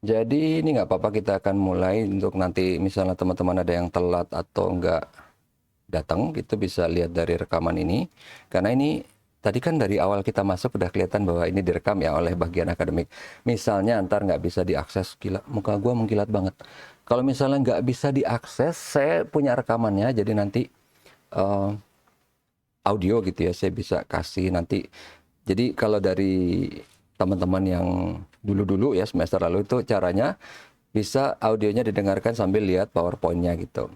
Jadi ini nggak apa-apa, kita akan mulai untuk nanti misalnya teman-teman ada yang telat atau nggak datang, gitu bisa lihat dari rekaman ini. Karena ini tadi kan dari awal kita masuk udah kelihatan bahwa ini direkam ya oleh bagian akademik. Misalnya ntar nggak bisa diakses, gila muka gua mengkilat banget. Kalau misalnya nggak bisa diakses, saya punya rekamannya, jadi nanti eh, audio gitu ya, saya bisa kasih nanti. Jadi kalau dari teman-teman yang dulu-dulu ya semester lalu itu caranya bisa audionya didengarkan sambil lihat PowerPoint-nya gitu.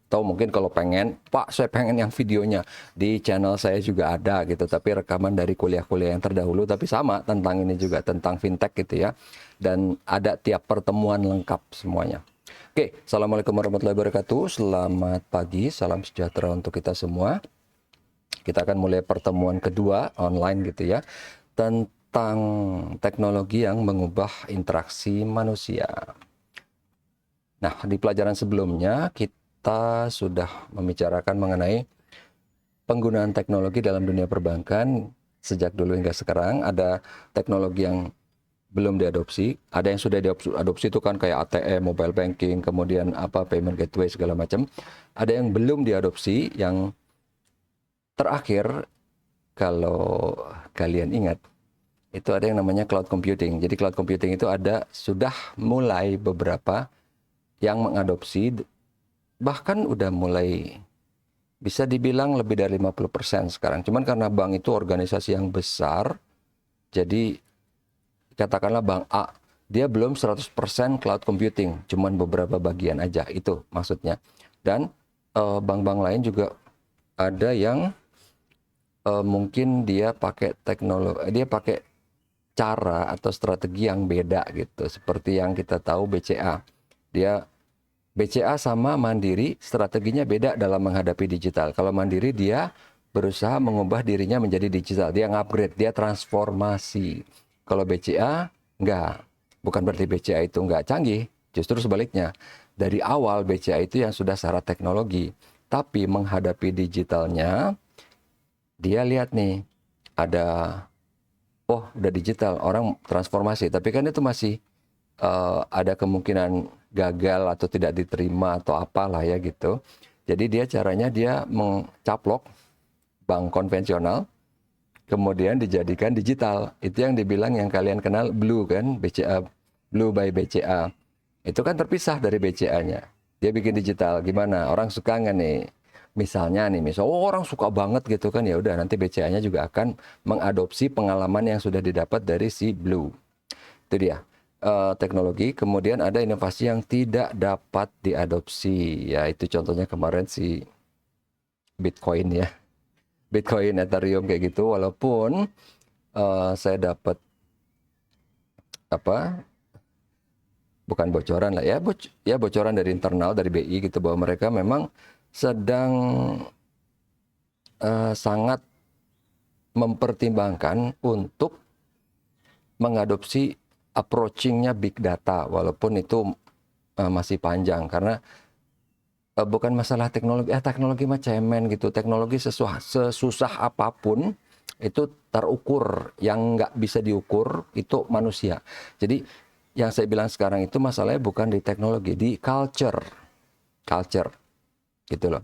Atau mungkin kalau pengen, Pak saya pengen yang videonya, di channel saya juga ada gitu, tapi rekaman dari kuliah-kuliah yang terdahulu, tapi sama tentang ini juga, tentang fintech gitu ya. Dan ada tiap pertemuan lengkap semuanya. Oke, Assalamualaikum warahmatullahi wabarakatuh. Selamat pagi, salam sejahtera untuk kita semua. Kita akan mulai pertemuan kedua online gitu ya, tentang teknologi yang mengubah interaksi manusia. Nah, di pelajaran sebelumnya kita sudah membicarakan mengenai penggunaan teknologi dalam dunia perbankan sejak dulu hingga sekarang. Ada teknologi yang belum diadopsi, ada yang sudah diadopsi itu kan kayak ATM, mobile banking, kemudian apa payment gateway segala macam. Ada yang belum diadopsi, yang terakhir kalau kalian ingat itu ada yang namanya cloud computing. Jadi cloud computing itu ada sudah mulai beberapa yang mengadopsi, bahkan udah mulai bisa dibilang lebih dari 50% sekarang. Cuman karena bank itu organisasi yang besar, jadi katakanlah bank A, dia belum 100% cloud computing, cuman beberapa bagian aja, itu maksudnya. Dan bank-bank lain juga ada yang mungkin dia pakai teknologi, dia pakai cara atau strategi yang beda gitu. Seperti yang kita tahu BCA. Dia BCA sama Mandiri strateginya beda dalam menghadapi digital. Kalau Mandiri dia berusaha mengubah dirinya menjadi digital. Dia ngupgrade, dia transformasi. Kalau BCA enggak. Bukan berarti BCA itu enggak canggih. Justru sebaliknya. Dari awal BCA itu yang sudah syarat teknologi. Tapi menghadapi digitalnya, dia lihat nih, ada, oh udah digital, orang transformasi. Tapi kan itu masih ada kemungkinan gagal atau tidak diterima atau apalah ya gitu. Jadi dia caranya dia mencaplok bank konvensional, kemudian dijadikan digital. Itu yang dibilang yang kalian kenal Blue kan, BCA, Blue by BCA. Itu kan terpisah dari BCA-nya. Dia bikin digital. Gimana? Orang suka nggak nih? Misalnya nih, oh orang suka banget gitu kan, ya udah nanti BCA-nya juga akan mengadopsi pengalaman yang sudah didapat dari si Blue. Itu dia teknologi. Kemudian ada inovasi yang tidak dapat diadopsi, ya itu contohnya kemarin si Bitcoin ya, Bitcoin, Ethereum kayak gitu. Walaupun saya dapat apa, bukan bocoran lah ya, ya bocoran dari internal dari BI gitu, bahwa mereka memang sedang sangat mempertimbangkan untuk mengadopsi approaching-nya big data, walaupun itu masih panjang karena bukan masalah teknologi, teknologi mah cemen gitu. Teknologi sesusah apapun itu terukur, yang nggak bisa diukur itu manusia. Jadi yang saya bilang sekarang itu masalahnya bukan di teknologi, di culture gitu loh.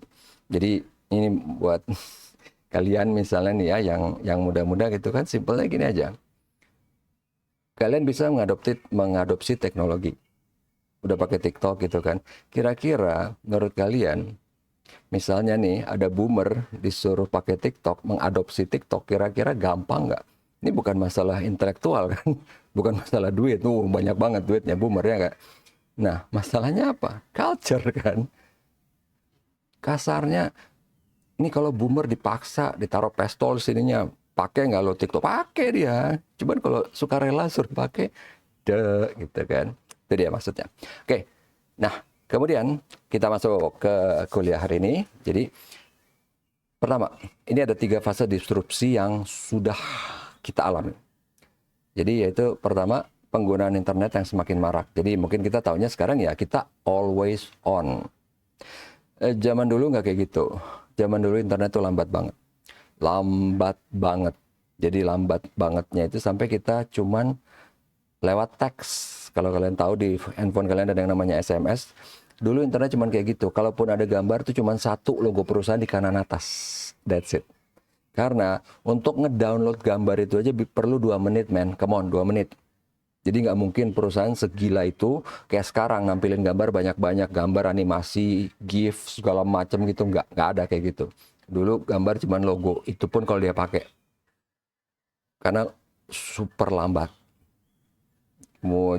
Jadi ini buat kalian misalnya nih ya, yang muda-muda gitu kan, simpelnya gini aja. Kalian bisa mengadopsi teknologi. Udah pakai TikTok gitu kan. Kira-kira menurut kalian, misalnya nih ada boomer disuruh pakai TikTok, mengadopsi TikTok, kira-kira gampang nggak? Ini bukan masalah intelektual kan, bukan masalah duit. Banyak banget duitnya boomer ya nggak? Nah, masalahnya apa? Culture kan. Kasarnya, ini kalau boomer dipaksa, ditaruh pestol sininya, pakai nggak lo TikTok? Pakai dia. Cuman kalau sukarela suruh pakai, gitu kan. Itu dia maksudnya. Oke, nah kemudian kita masuk ke kuliah hari ini. Jadi pertama, ini ada 3 fase disrupsi yang sudah kita alami. Jadi yaitu pertama, penggunaan internet yang semakin marak. Jadi mungkin kita tahunya sekarang ya kita always on. Zaman dulu nggak kayak gitu. Zaman dulu internet tuh lambat banget. Lambat banget. Jadi lambat bangetnya itu sampai kita cuman lewat teks. Kalau kalian tahu di handphone kalian ada yang namanya SMS. Dulu internet cuma kayak gitu. Kalaupun ada gambar tuh cuma satu logo perusahaan di kanan atas. That's it. Karena untuk ngedownload gambar itu aja perlu 2 menit, men. Come on, 2 menit. Jadi nggak mungkin perusahaan segila itu kayak sekarang nampilin gambar banyak-banyak, gambar animasi, GIF segala macam gitu, nggak ada kayak gitu. Dulu gambar cuma logo, itu pun kalau dia pakai karena super lambat.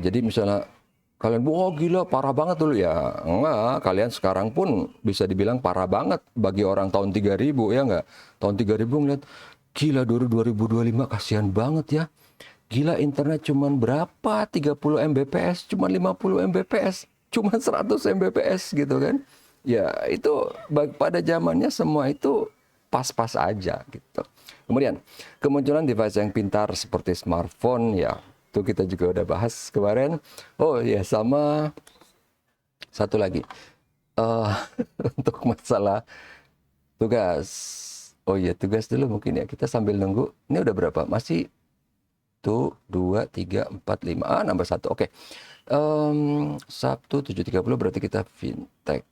Jadi misalnya kalian, wah gila parah banget dulu ya. Enggak, kalian sekarang pun bisa dibilang parah banget bagi orang tahun 3000 ya enggak. Tahun 3000 ngeliat, gila dulu 2025 kasihan banget ya. Gila internet cuman berapa? 30 Mbps, cuman 50 Mbps, cuman 100 Mbps gitu kan. Ya itu pada zamannya semua itu pas-pas aja gitu. Kemudian kemunculan device yang pintar seperti smartphone ya, itu kita juga udah bahas kemarin. Oh ya, sama satu lagi eh untuk masalah tugas. Oh iya, tugas dulu mungkin ya, kita sambil nunggu. Ini udah berapa? Masih tuh 2, 3, 4, 5. Nambah satu. Oke. Sabtu 7.30 berarti kita fintech.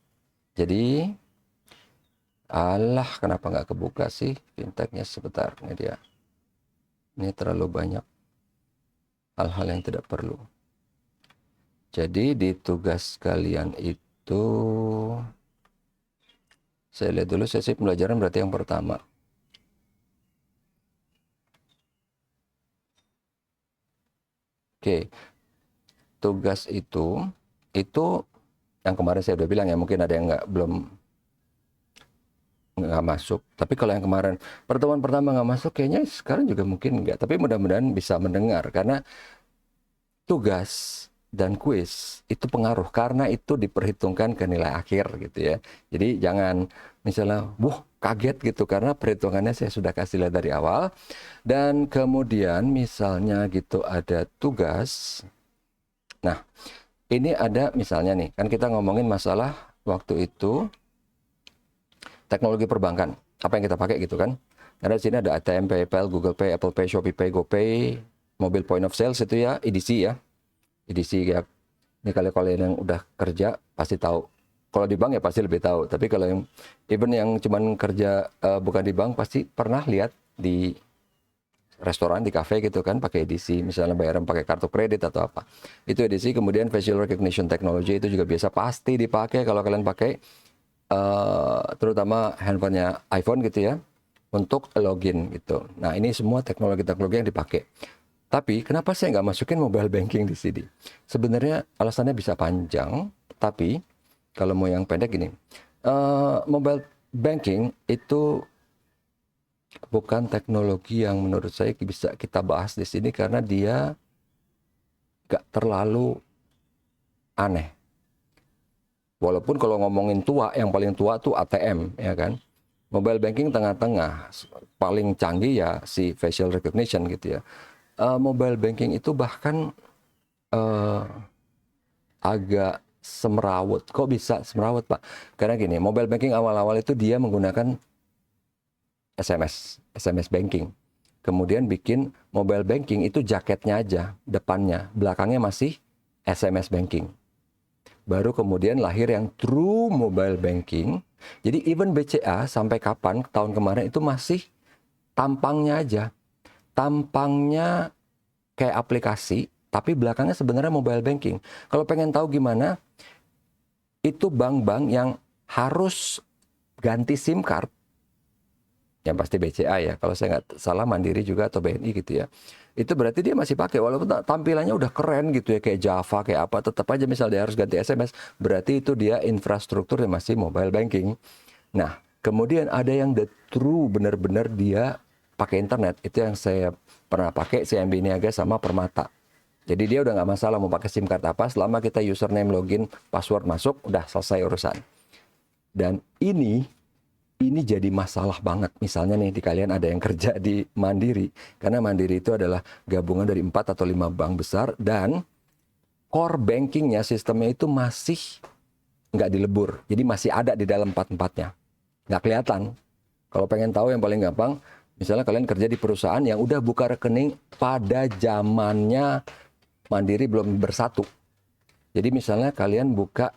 Jadi alah, kenapa nggak kebuka sih fintechnya? Sebentar, ini dia. Ini terlalu banyak hal-hal yang tidak perlu. Jadi di tugas kalian itu, saya lihat dulu sesi pembelajaran berarti yang pertama. Oke, tugas itu yang kemarin saya udah bilang ya, mungkin ada yang nggak masuk. Tapi kalau yang kemarin pertemuan pertama nggak masuk, kayaknya sekarang juga mungkin nggak. Tapi mudah-mudahan bisa mendengar, karena tugas dan kuis itu pengaruh, karena itu diperhitungkan ke nilai akhir gitu ya. Jadi jangan misalnya, kaget gitu, karena perhitungannya saya sudah kasih lihat dari awal. Dan kemudian misalnya gitu ada tugas. Nah, ini ada misalnya nih, kan kita ngomongin masalah waktu itu teknologi perbankan. Apa yang kita pakai gitu kan. Karena di sini ada ATM, PayPal, Google Pay, Apple Pay, Shopee Pay, GoPay, mobil point of sales itu ya, EDC ya. EDC ya. Ini kalau kalian yang udah kerja pasti tahu. Kalau di bank ya pasti lebih tahu. Tapi kalau yang even yang cuman kerja bukan di bank pasti pernah lihat di restoran, di cafe gitu kan, pakai EDC, misalnya bayaran pakai kartu kredit atau apa. Itu EDC. Kemudian facial recognition technology itu juga biasa pasti dipakai kalau kalian pakai terutama handphonenya iPhone gitu ya, untuk login gitu. Nah, ini semua teknologi-teknologi yang dipakai. Tapi kenapa saya nggak masukin mobile banking di sini? Sebenarnya alasannya bisa panjang, tapi kalau mau yang pendek gini, mobile banking itu bukan teknologi yang menurut saya bisa kita bahas di sini karena dia nggak terlalu aneh. Walaupun kalau ngomongin tua, yang paling tua tuh ATM, ya kan. Mobile banking tengah-tengah, paling canggih ya si facial recognition gitu ya. Mobile banking itu bahkan agak semrawut. Kok bisa semrawut, Pak? Karena gini, mobile banking awal-awal itu dia menggunakan SMS banking. Kemudian bikin mobile banking itu jaketnya aja, depannya, belakangnya masih SMS banking. Baru kemudian lahir yang true mobile banking. Jadi even BCA sampai kapan, tahun kemarin itu masih tampangnya aja. Tampangnya kayak aplikasi, tapi belakangnya sebenarnya mobile banking. Kalau pengen tahu gimana, itu bank-bank yang harus ganti SIM card, yang pasti BCA ya, kalau saya nggak salah Mandiri juga atau BNI gitu ya, itu berarti dia masih pakai, walaupun tampilannya udah keren gitu ya, kayak Java, kayak apa, tetap aja misal dia harus ganti SMS, berarti itu dia infrastrukturnya masih mobile banking. Nah, kemudian ada yang the true, benar-benar dia pakai internet, itu yang saya pernah pakai, CMB Niaga sama Permata. Jadi dia udah nggak masalah mau pakai SIM card apa, selama kita username, login, password masuk, udah selesai urusan. Dan ini jadi masalah banget. Misalnya nih, di kalian ada yang kerja di Mandiri. Karena Mandiri itu adalah gabungan dari 4 atau 5 bank besar. Dan core bankingnya, sistemnya itu masih nggak dilebur. Jadi masih ada di dalam 4-4-nya. Nggak kelihatan. Kalau pengen tahu yang paling gampang, misalnya kalian kerja di perusahaan yang udah buka rekening pada zamannya Mandiri belum bersatu. Jadi misalnya kalian buka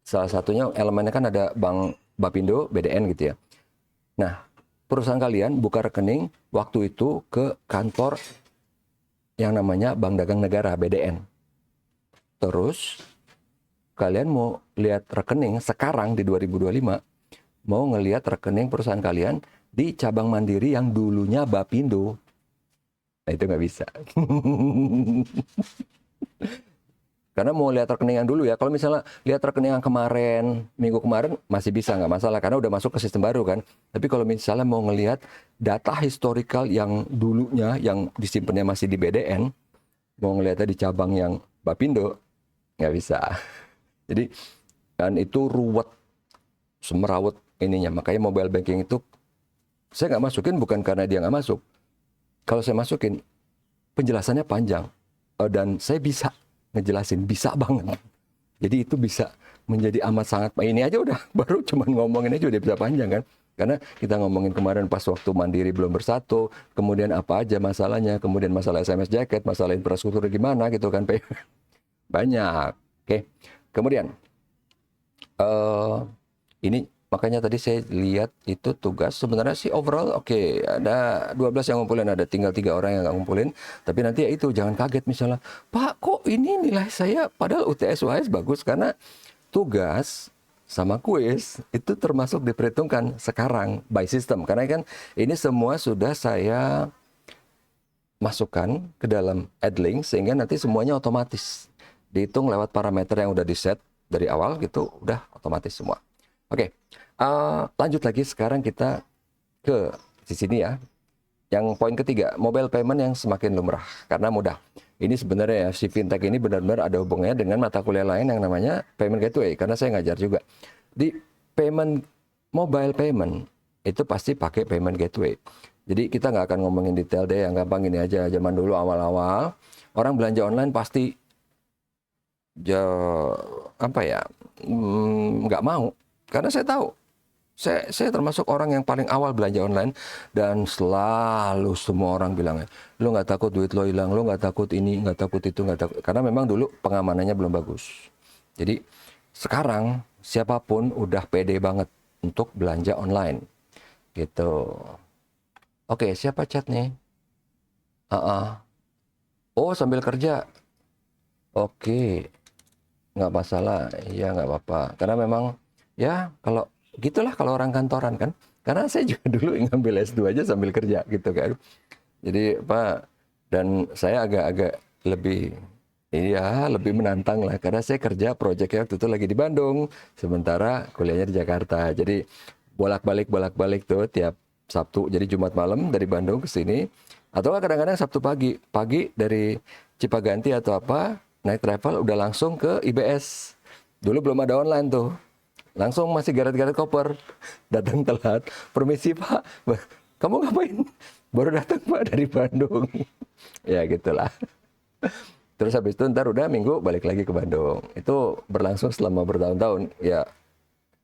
salah satunya elemennya kan ada Bank Bapindo, BDN gitu ya. Nah, perusahaan kalian buka rekening waktu itu ke kantor yang namanya Bank Dagang Negara, BDN. Terus kalian mau lihat rekening sekarang di 2025, mau ngelihat rekening perusahaan kalian di cabang Mandiri yang dulunya Bapindo. Nah, itu nggak bisa. Karena mau lihat rekening yang dulu ya. Kalau misalnya lihat rekening yang kemarin, minggu kemarin masih bisa, nggak masalah. Karena udah masuk ke sistem baru kan. Tapi kalau misalnya mau ngelihat data historical yang dulunya, yang disimpannya masih di BDN, mau ngelihatnya di cabang yang Bapindo, nggak bisa. Jadi kan itu ruwet, semerawut ininya. Makanya mobile banking itu saya nggak masukin bukan karena dia nggak masuk. Kalau saya masukin, penjelasannya panjang. Dan saya bisa ngejelasin, bisa banget. Jadi itu bisa menjadi amat sangat, ini aja udah, baru cuman ngomongin aja udah bisa panjang kan. Karena kita ngomongin kemarin pas waktu Mandiri belum bersatu, kemudian apa aja masalahnya, kemudian masalah SMS jacket, masalah infrastruktur gimana gitu kan. Banyak. Oke. Kemudian, ini makanya tadi saya lihat itu tugas sebenarnya sih overall oke, ada 12 yang ngumpulin, ada tinggal 3 orang yang nggak ngumpulin. Tapi nanti ya itu jangan kaget misalnya, Pak kok ini nilai saya padahal UTS UAS bagus, karena tugas sama kuis itu termasuk diperhitungkan sekarang by system. Karena kan ini semua sudah saya masukkan ke dalam Adlink sehingga nanti semuanya otomatis dihitung lewat parameter yang udah di set dari awal gitu, udah otomatis semua. Oke, lanjut lagi sekarang kita ke di sini ya. Yang poin ketiga, mobile payment yang semakin lumrah karena mudah. Ini sebenarnya ya, si fintech ini benar-benar ada hubungannya dengan mata kuliah lain yang namanya payment gateway, karena saya ngajar juga. Di mobile payment itu pasti pakai payment gateway. Jadi kita nggak akan ngomongin detail deh, yang gampang ini aja. Zaman dulu awal-awal orang belanja online pasti apa ya, nggak mau. Karena saya tahu, saya termasuk orang yang paling awal belanja online, dan selalu semua orang bilang, lo nggak takut duit lo hilang, lo nggak takut ini, nggak takut itu, nggak takut. Karena memang dulu pengamanannya belum bagus. Jadi sekarang siapapun udah pede banget untuk belanja online, gitu. Oke, siapa chat nih? Oh, sambil kerja. Oke, nggak masalah, ya nggak apa-apa. Karena memang ya kalau gitulah kalau orang kantoran kan. Karena saya juga dulu ngambil S2 aja sambil kerja gitu kan. Jadi Pak, dan saya agak-agak lebih, iya lebih menantang lah. Karena saya kerja proyeknya waktu itu lagi di Bandung, sementara kuliahnya di Jakarta. Jadi bolak-balik tuh tiap Sabtu. Jadi Jumat malam dari Bandung ke sini. Atau kadang-kadang Sabtu pagi dari Cipaganti atau apa, naik travel udah langsung ke IBS. Dulu belum ada online tuh. Langsung masih garet-garet koper. Datang telat. Permisi Pak, kamu ngapain? Baru datang Pak dari Bandung. Ya gitulah. Terus habis itu ntar udah minggu balik lagi ke Bandung. Itu berlangsung selama bertahun-tahun. Ya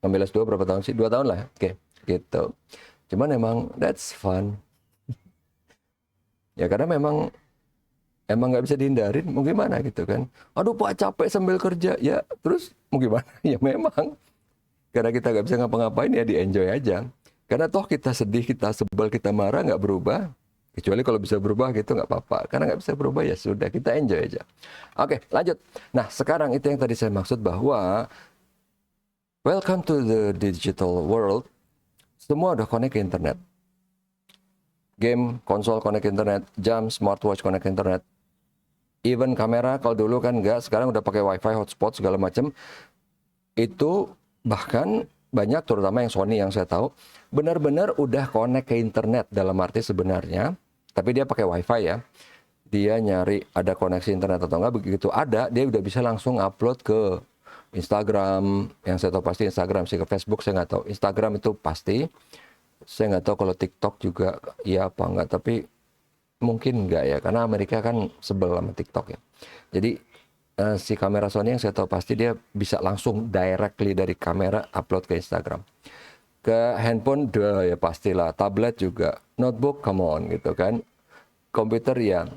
ngambil S2 berapa tahun sih? 2 tahun lah. Oke, gitu. Cuman emang that's fun. Ya karena emang nggak bisa dihindarin, mau gimana gitu kan. Aduh Pak capek sambil kerja. Ya terus mau gimana? Ya memang. Karena kita nggak bisa ngapa-ngapain ya di-enjoy aja. Karena toh kita sedih, kita sebel, kita marah nggak berubah. Kecuali kalau bisa berubah gitu nggak apa-apa. Karena nggak bisa berubah ya sudah, kita enjoy aja. Oke, lanjut. Nah sekarang itu yang tadi saya maksud bahwa welcome to the digital world. Semua udah connect ke internet. Game, konsol connect ke internet, jam, smartwatch connect ke internet. Even kamera, kalau dulu kan enggak, sekarang udah pakai wifi, hotspot, segala macam. Itu bahkan banyak, terutama yang Sony yang saya tahu, benar-benar udah connect ke internet dalam arti sebenarnya, tapi dia pakai wifi ya. Dia nyari ada koneksi internet atau enggak, begitu ada, dia udah bisa langsung upload ke Instagram, yang saya tahu pasti Instagram sih, ke Facebook saya nggak tahu. Instagram itu pasti, saya nggak tahu kalau TikTok juga ya apa enggak, tapi mungkin enggak ya, karena Amerika kan sebel sama TikTok ya. Jadi si kamera Sony yang saya tahu pasti dia bisa langsung directly dari kamera upload ke Instagram. Ke handphone ya pastilah, tablet juga, notebook come on gitu kan. Komputer ya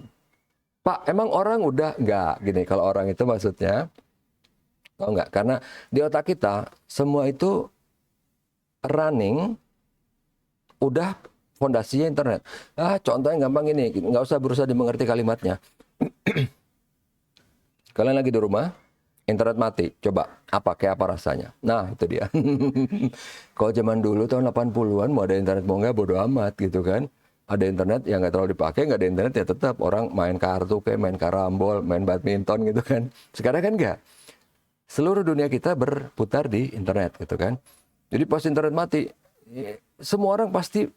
Pak, emang orang udah enggak gini, kalau orang itu maksudnya, tahu nggak? Karena di otak kita semua itu running udah fondasinya internet. Contohnya gampang ini, nggak usah berusaha dimengerti kalimatnya. Kalian lagi di rumah, internet mati, coba kayak apa rasanya? Nah, itu dia. Kalau zaman dulu tahun 80-an mau ada internet mau nggak bodo amat gitu kan. Ada internet yang nggak terlalu dipakai, nggak ada internet ya tetap orang main kartu kayak main karambol, main badminton gitu kan. Sekarang kan nggak. Seluruh dunia kita berputar di internet gitu kan. Jadi pas internet mati, semua orang pasti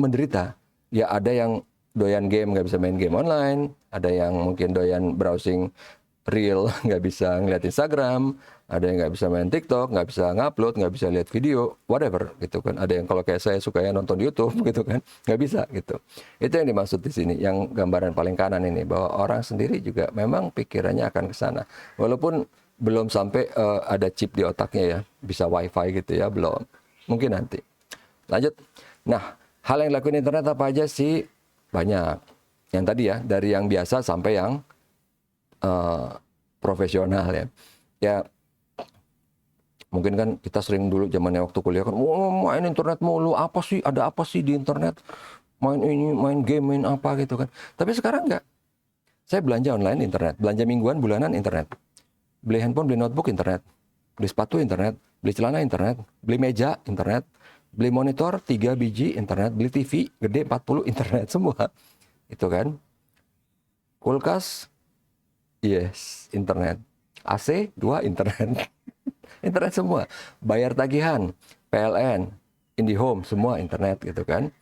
menderita. Ya ada yang doyan game nggak bisa main game online, ada yang mungkin doyan browsing reel nggak bisa ngeliat Instagram, ada yang nggak bisa main TikTok, nggak bisa ngupload, nggak bisa lihat video, whatever gitu kan. Ada yang kalau kayak saya suka ya nonton YouTube gitu kan, nggak bisa gitu. Itu yang dimaksud di sini, yang gambaran paling kanan ini, bahwa orang sendiri juga memang pikirannya akan ke sana. Walaupun belum sampai ada chip di otaknya ya, bisa wifi gitu ya, belum. Mungkin nanti. Lanjut. Nah, hal yang dilakuin internet apa aja sih? Banyak. Yang tadi ya, dari yang biasa sampai yang profesional ya. Ya, mungkin kan kita sering dulu zamannya waktu kuliah kan, main internet mulu, apa sih, ada apa sih di internet? Main ini, main game, main apa gitu kan. Tapi sekarang enggak. Saya belanja online internet, belanja mingguan, bulanan internet. Beli handphone, beli notebook internet. Beli sepatu internet, beli celana internet, beli meja internet, beli monitor 3 biji internet, beli TV gede 40 internet semua. Itu kan. Kulkas, yes, internet. AC 2 internet. Internet semua. Bayar tagihan, PLN, IndiHome semua internet gitu kan.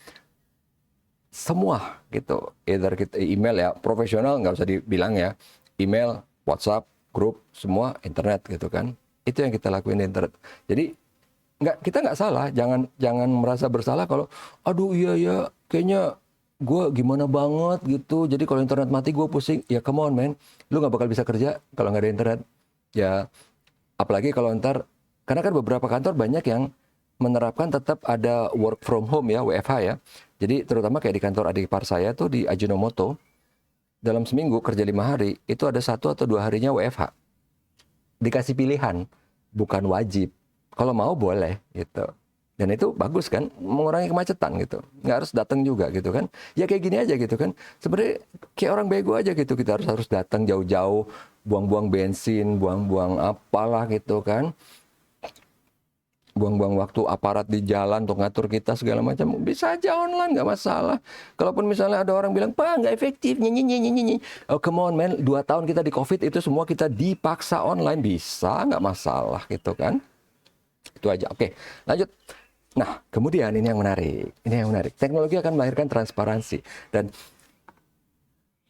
Semua gitu. Either kita email ya, profesional nggak usah dibilang ya. Email, WhatsApp, grup, semua internet gitu kan. Itu yang kita lakuin di internet. Jadi kita nggak salah, jangan merasa bersalah kalau aduh iya ya kayaknya gue gimana banget gitu. Jadi kalau internet mati gue pusing. Ya come on man, lu nggak bakal bisa kerja kalau nggak ada internet. Ya apalagi kalau ntar, karena kan beberapa kantor banyak yang menerapkan tetap ada work from home ya, WFH ya. Jadi terutama kayak di kantor adik ipar saya tuh di Ajinomoto, dalam seminggu kerja 5 hari, itu ada 1 atau 2 harinya WFH. Dikasih pilihan, bukan wajib. Kalau mau boleh gitu. Dan itu bagus kan, mengurangi kemacetan gitu. Nggak harus datang juga gitu kan. Ya kayak gini aja gitu kan. Sebenarnya kayak orang bego aja gitu. Kita harus datang jauh-jauh, buang-buang bensin, buang-buang apalah gitu kan. Buang-buang waktu aparat di jalan untuk ngatur kita segala macam. Bisa aja online, nggak masalah. Kalaupun misalnya ada orang bilang, Pak, nggak efektif, nyanyi. Oh, come on, man. 2 tahun kita di COVID itu semua kita dipaksa online. Bisa, nggak masalah gitu kan. Itu aja. Oke, lanjut. Nah, kemudian ini yang menarik. Ini yang menarik. Teknologi akan melahirkan transparansi. Dan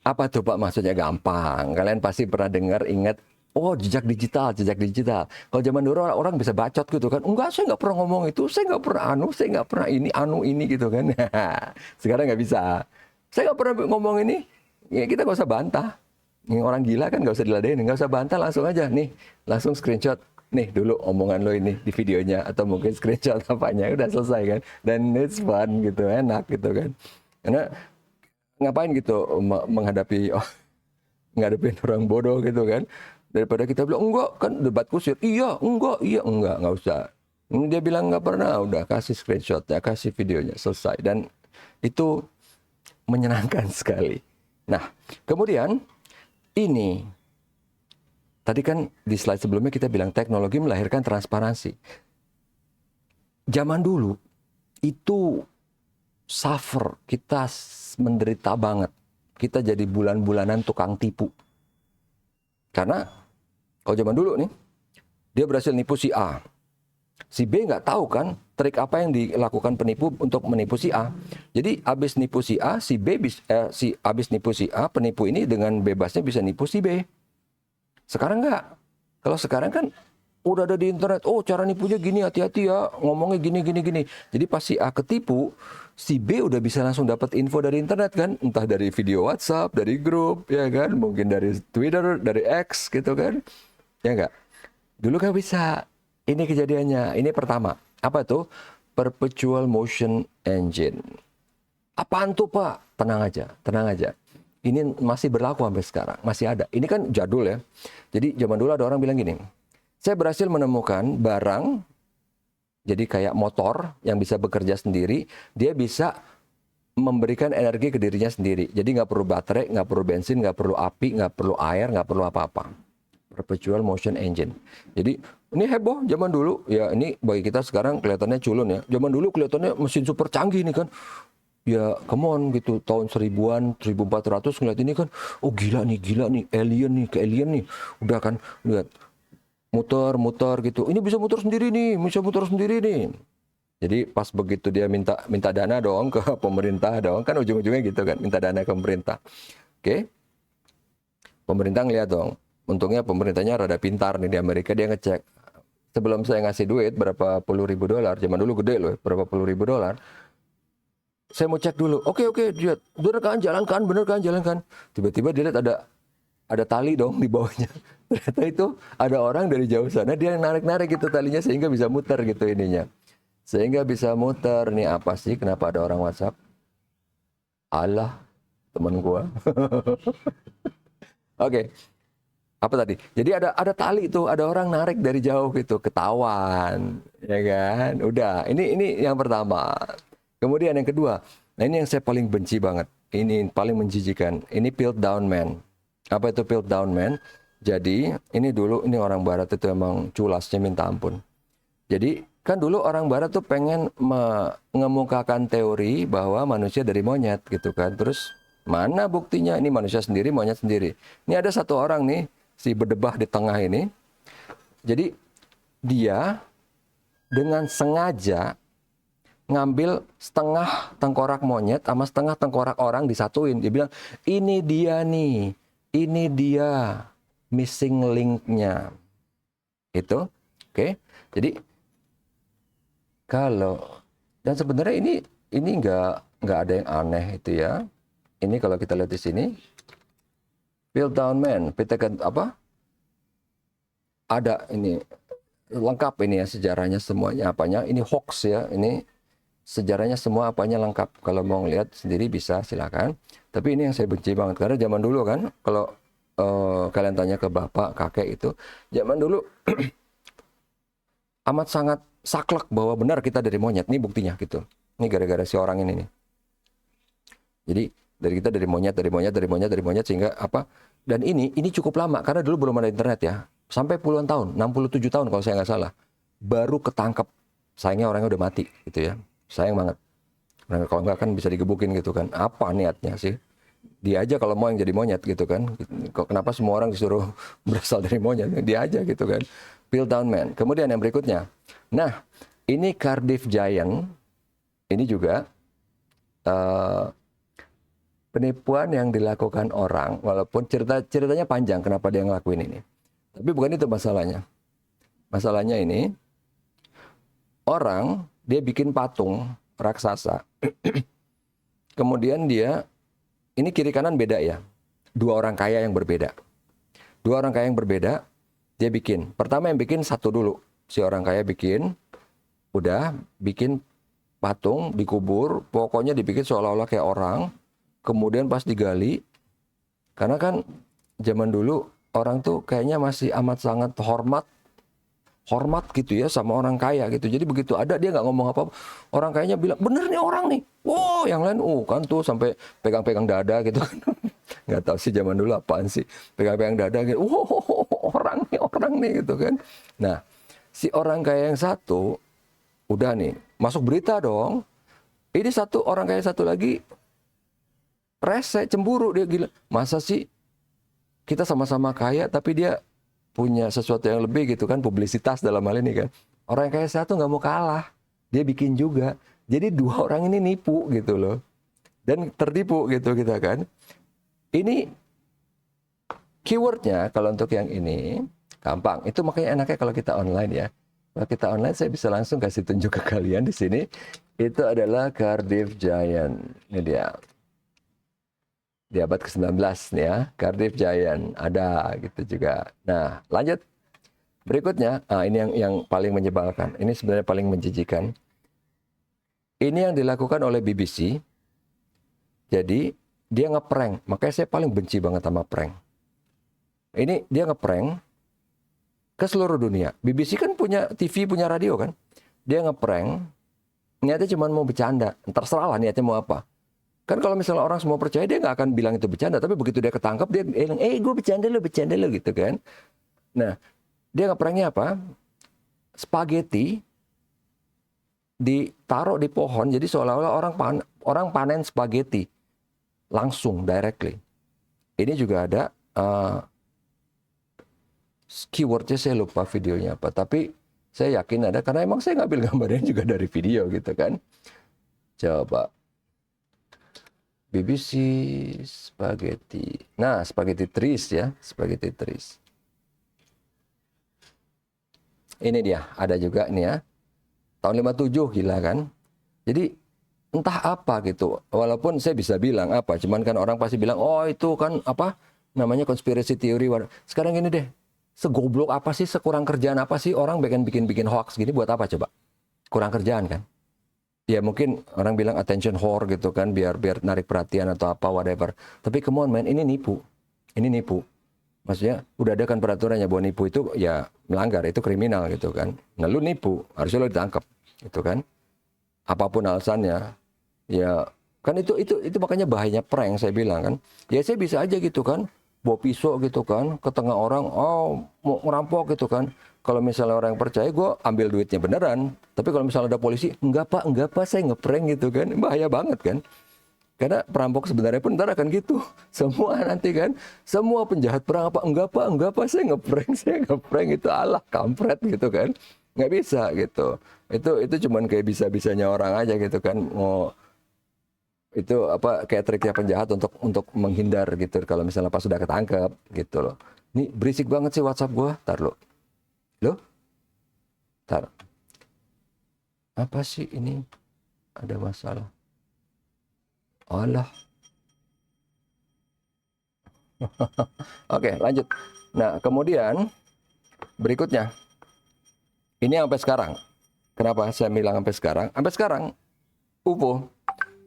apa tuh Pak maksudnya? Gampang. Kalian pasti pernah dengar, ingat, oh jejak digital, jejak digital. Kalau zaman dulu orang bisa bacot gitu kan. Enggak, saya nggak pernah ngomong itu. Saya nggak pernah saya nggak pernah ini gitu kan. Sekarang nggak bisa. Saya nggak pernah ngomong ini. Ya kita nggak usah bantah. Ini orang gila kan nggak usah diladenin. Nggak usah bantah, langsung aja. Nih, langsung screenshot. Nih dulu omongan lo ini di videonya. Atau mungkin screenshot apanya. Udah selesai kan. Dan it's fun gitu. Enak gitu kan. Karena ngapain gitu menghadapi ngadepin orang bodoh gitu kan. Daripada kita bilang, enggak, kan debat kusir. Iya, enggak, nggak usah. Ini dia bilang nggak pernah, udah kasih screenshotnya, kasih videonya, selesai. Dan itu menyenangkan sekali. Nah, kemudian ini, tadi kan di slide sebelumnya kita bilang teknologi melahirkan transparansi. Zaman dulu, itu suffer, kita menderita banget. Kita jadi bulan-bulanan tukang tipu. Karena kalau zaman dulu nih, dia berhasil nipu si A. Si B nggak tahu kan trik apa yang dilakukan penipu untuk menipu si A. Jadi abis nipu si A, abis nipu si A, penipu ini dengan bebasnya bisa nipu si B. Sekarang nggak. Kalau sekarang kan udah ada di internet. Oh, cara nipunya gini, hati-hati ya. Ngomongnya gini. Jadi pas si A ketipu, si B udah bisa langsung dapat info dari internet kan. Entah dari video WhatsApp, dari grup, ya kan. Mungkin dari Twitter, dari X gitu kan. Ya enggak? Dulu kan bisa. Ini kejadiannya. Ini pertama. Apa tuh? Perpetual Motion Engine. Apaan tuh Pak? Tenang aja. Ini masih berlaku sampai sekarang, masih ada. Ini kan jadul ya. Jadi zaman dulu ada orang bilang gini, saya berhasil menemukan barang, jadi kayak motor yang bisa bekerja sendiri, dia bisa memberikan energi ke dirinya sendiri. Jadi nggak perlu baterai, nggak perlu bensin, nggak perlu api, nggak perlu air, nggak perlu apa-apa. Perpetual motion engine. Jadi ini heboh zaman dulu. Ya ini bagi kita sekarang kelihatannya culun ya. Zaman dulu kelihatannya mesin super canggih nih kan. Ya come on gitu, tahun 1000-an, 1400 ngeliat ini kan, oh gila nih, ke alien nih. Udah kan, lihat muter-muter gitu. Ini bisa muter sendiri nih, bisa muter sendiri nih. Jadi pas begitu dia minta dana dong ke pemerintah dong, kan ujung-ujungnya gitu kan, minta dana ke pemerintah. Oke. Pemerintah ngeliat dong. Untungnya pemerintahnya rada pintar nih di Amerika, dia ngecek. Sebelum saya ngasih duit berapa puluh ribu dolar, zaman dulu gede loh, berapa puluh ribu dolar. Saya mau cek dulu. Oke, dia bener kan, jalan kan. Tiba-tiba dia lihat ada tali dong di bawahnya. Ternyata itu ada orang dari jauh sana, dia narik-narik gitu talinya sehingga bisa muter gitu ininya. Sehingga bisa muter. Nih apa sih? Kenapa ada orang WhatsApp? Allah, teman gua. Oke. Apa tadi? Jadi ada tali itu, ada orang narik dari jauh gitu, ketahuan, ya kan? Udah, ini yang pertama. Kemudian yang kedua, nah ini yang saya paling benci banget. Ini paling menjijikan. Ini Piltdown Man. Apa itu Piltdown Man? Jadi, ini dulu ini orang barat itu emang culasnya minta ampun. Jadi, kan dulu orang barat tuh pengen mengemukakan teori bahwa manusia dari monyet gitu kan. Terus mana buktinya? Ini manusia sendiri, monyet sendiri. Ini ada satu orang nih, si berdebah di tengah ini. Jadi dia dengan sengaja ngambil setengah tengkorak monyet sama setengah tengkorak orang disatuin. Dia bilang, ini dia nih, ini dia missing link-nya. Itu, oke. Jadi kalau, dan sebenarnya ini nggak ada yang aneh itu ya. Ini kalau kita lihat di sini, Piltdown Man, apa? Ada ini lengkap ini ya sejarahnya semuanya apanya. Ini hoax ya, ini sejarahnya semua apanya lengkap. Kalau mau ngeliat sendiri bisa silakan. Tapi ini yang saya benci banget karena zaman dulu kan, kalau kalian tanya ke bapak, kakek itu, zaman dulu amat sangat saklek bahwa benar kita dari monyet. Ini buktinya gitu. Ini gara-gara si orang ini nih. Jadi dari kita dari monyet sehingga apa? Dan ini cukup lama karena dulu belum ada internet ya. Sampai puluhan tahun, 67 tahun kalau saya nggak salah, baru ketangkep. Sayangnya orangnya udah mati gitu ya. Sayang banget. Nah, kalau nggak kan bisa digebukin gitu kan. Apa niatnya sih? Dia aja kalau mau yang jadi monyet gitu kan. Kenapa semua orang disuruh berasal dari monyet? Dia aja gitu kan. Piltdown Man. Kemudian yang berikutnya. Nah, ini Cardiff Giant. Ini juga penipuan yang dilakukan orang. Walaupun ceritanya panjang kenapa dia ngelakuin ini. Tapi bukan itu masalahnya. Masalahnya ini, orang, dia bikin patung raksasa. Kemudian dia, ini kiri kanan beda ya. Dua orang kaya yang berbeda. Dua orang kaya yang berbeda, dia bikin. Pertama yang bikin satu dulu. Si orang kaya bikin, udah bikin patung, dikubur. Pokoknya dibikin seolah-olah kayak orang. Kemudian pas digali, karena kan zaman dulu, orang tuh kayaknya masih amat sangat hormat gitu ya sama orang kaya gitu. Jadi begitu ada dia nggak ngomong apa-apa. Orang kayanya bilang, bener nih orang nih. Wow, yang lain kan tuh sampai pegang-pegang dada gitu kan. Nggak tahu sih zaman dulu apaan sih. Pegang-pegang dada gitu. Wow, orang nih gitu kan. Nah, si orang kaya yang satu, udah nih, masuk berita dong. Ini orang kaya satu lagi, rese, cemburu, dia gila. Masa sih kita sama-sama kaya tapi dia punya sesuatu yang lebih gitu kan, publisitas dalam hal ini kan. Orang yang kaya satu nggak mau kalah, dia bikin juga. Jadi dua orang ini nipu gitu loh, dan tertipu gitu kita kan. Ini keywordnya kalau untuk yang ini gampang. Itu makanya enaknya kalau kita online ya. Kalau kita online saya bisa langsung kasih tunjuk ke kalian di sini. Itu adalah Cardiff Giant. Ini dia. Di abad ke-19 nih ya, Cardiff Giant ada gitu juga. Nah, lanjut. Berikutnya, ini yang paling menyebalkan. Ini sebenarnya paling menjijikan. Ini yang dilakukan oleh BBC. Jadi, Dia ngeprank. Makanya saya paling benci banget sama prank. Ini dia ngeprank ke seluruh dunia. BBC kan punya TV, punya radio kan. Dia ngeprank, niatnya cuma mau bercanda. Terserah lah niatnya mau apa. Kan kalau misalnya orang semua percaya, dia nggak akan bilang itu bercanda. Tapi begitu dia ketangkap, dia bilang, gue bercanda lo gitu kan. Nah, dia ngepranknya apa? Spaghetti ditaruh di pohon, jadi seolah-olah orang panen spaghetti langsung, directly. Ini juga ada keywordnya, saya lupa videonya apa, tapi saya yakin ada, karena emang saya ngambil gambarnya juga dari video gitu kan. Coba BBC spaghetti. Nah, spaghetti trees ya, spaghetti trees. Ini dia, ada juga ini ya. Tahun 57, gila kan. Jadi entah apa gitu. Walaupun saya bisa bilang apa, cuman kan orang pasti bilang, oh itu kan apa namanya konspirasi teori. Sekarang gini deh, segoblok apa sih, sekurang kerjaan apa sih orang bikin hoax gini buat apa coba? Kurang kerjaan kan? Ya mungkin orang bilang attention whore gitu kan, biar narik perhatian atau apa, whatever. Tapi come on man, ini nipu. Ini nipu. Maksudnya udah ada kan peraturannya bahwa nipu itu ya melanggar, itu kriminal gitu kan. Nah lu nipu, harusnya lu ditangkap gitu kan. Apapun alasannya, ya kan itu makanya bahayanya prank, saya bilang kan. Ya saya bisa aja gitu kan, bawa pisau gitu kan ke tengah orang, oh mau ngerampok gitu kan. Kalau misalnya orang yang percaya, gue ambil duitnya beneran. Tapi kalau misalnya ada polisi, enggak pak saya ngeprank gitu kan, bahaya banget kan. Karena perampok sebenarnya pun ntar akan gitu. Semua nanti kan, semua penjahat perang apa, enggak pak saya ngeprank itu, alah kampret gitu kan. Nggak bisa gitu. Itu cuman kayak bisa-bisanya orang aja gitu kan. Mau itu apa kayak triknya penjahat untuk menghindar gitu kalau misalnya pas sudah ketangkep gitu loh. Ini berisik banget sih WhatsApp gua. Tar lo. Loh? Tar. Apa sih ini? Ada masalah. Allah. Oke, lanjut. Nah, kemudian berikutnya. Ini sampai sekarang. Kenapa saya bilang sampai sekarang? Sampai sekarang UFO.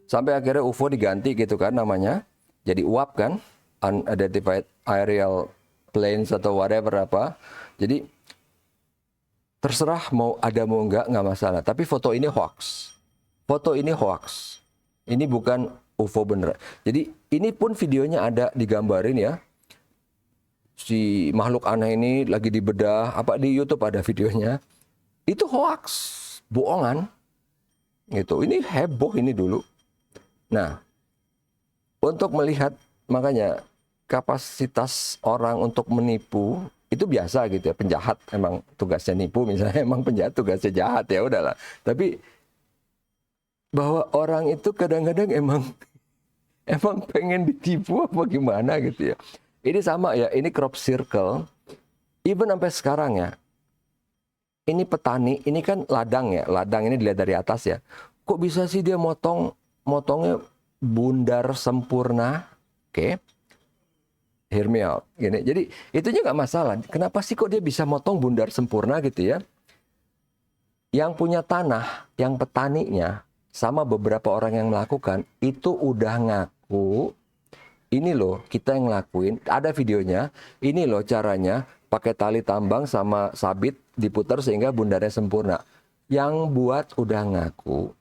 Sampai akhirnya UFO diganti gitu kan namanya. Jadi UAP kan, Unidentified Aerial Planes atau whatever apa. Jadi terserah mau ada mau enggak masalah. Tapi foto ini hoax. Foto ini hoax. Ini bukan UFO bener. Jadi ini pun videonya ada digambarin ya. Si makhluk aneh ini lagi dibedah. Apa di YouTube ada videonya. Itu hoax. Bohongan. Gitu. Ini heboh ini dulu. Nah, untuk melihat, makanya kapasitas orang untuk menipu itu biasa gitu ya. Penjahat emang tugasnya nipu, misalnya emang penjahat tugasnya jahat, ya udahlah. Tapi bahwa orang itu kadang-kadang emang pengen ditipu apa gimana gitu ya. Ini sama ya, ini crop circle. Even sampai sekarang ya. Ini petani, ini kan ladang ya. Ladang ini dilihat dari atas ya. Kok bisa sih dia motongnya bundar sempurna? Oke. Hear me out. Gini. Jadi itunya nggak masalah. Kenapa sih kok dia bisa motong bundar sempurna gitu ya? Yang punya tanah, yang petaninya, sama beberapa orang yang melakukan, itu udah ngaku, ini loh kita yang ngelakuin, ada videonya, ini loh caranya, pakai tali tambang sama sabit diputar sehingga bundarnya sempurna. Yang buat udah ngaku,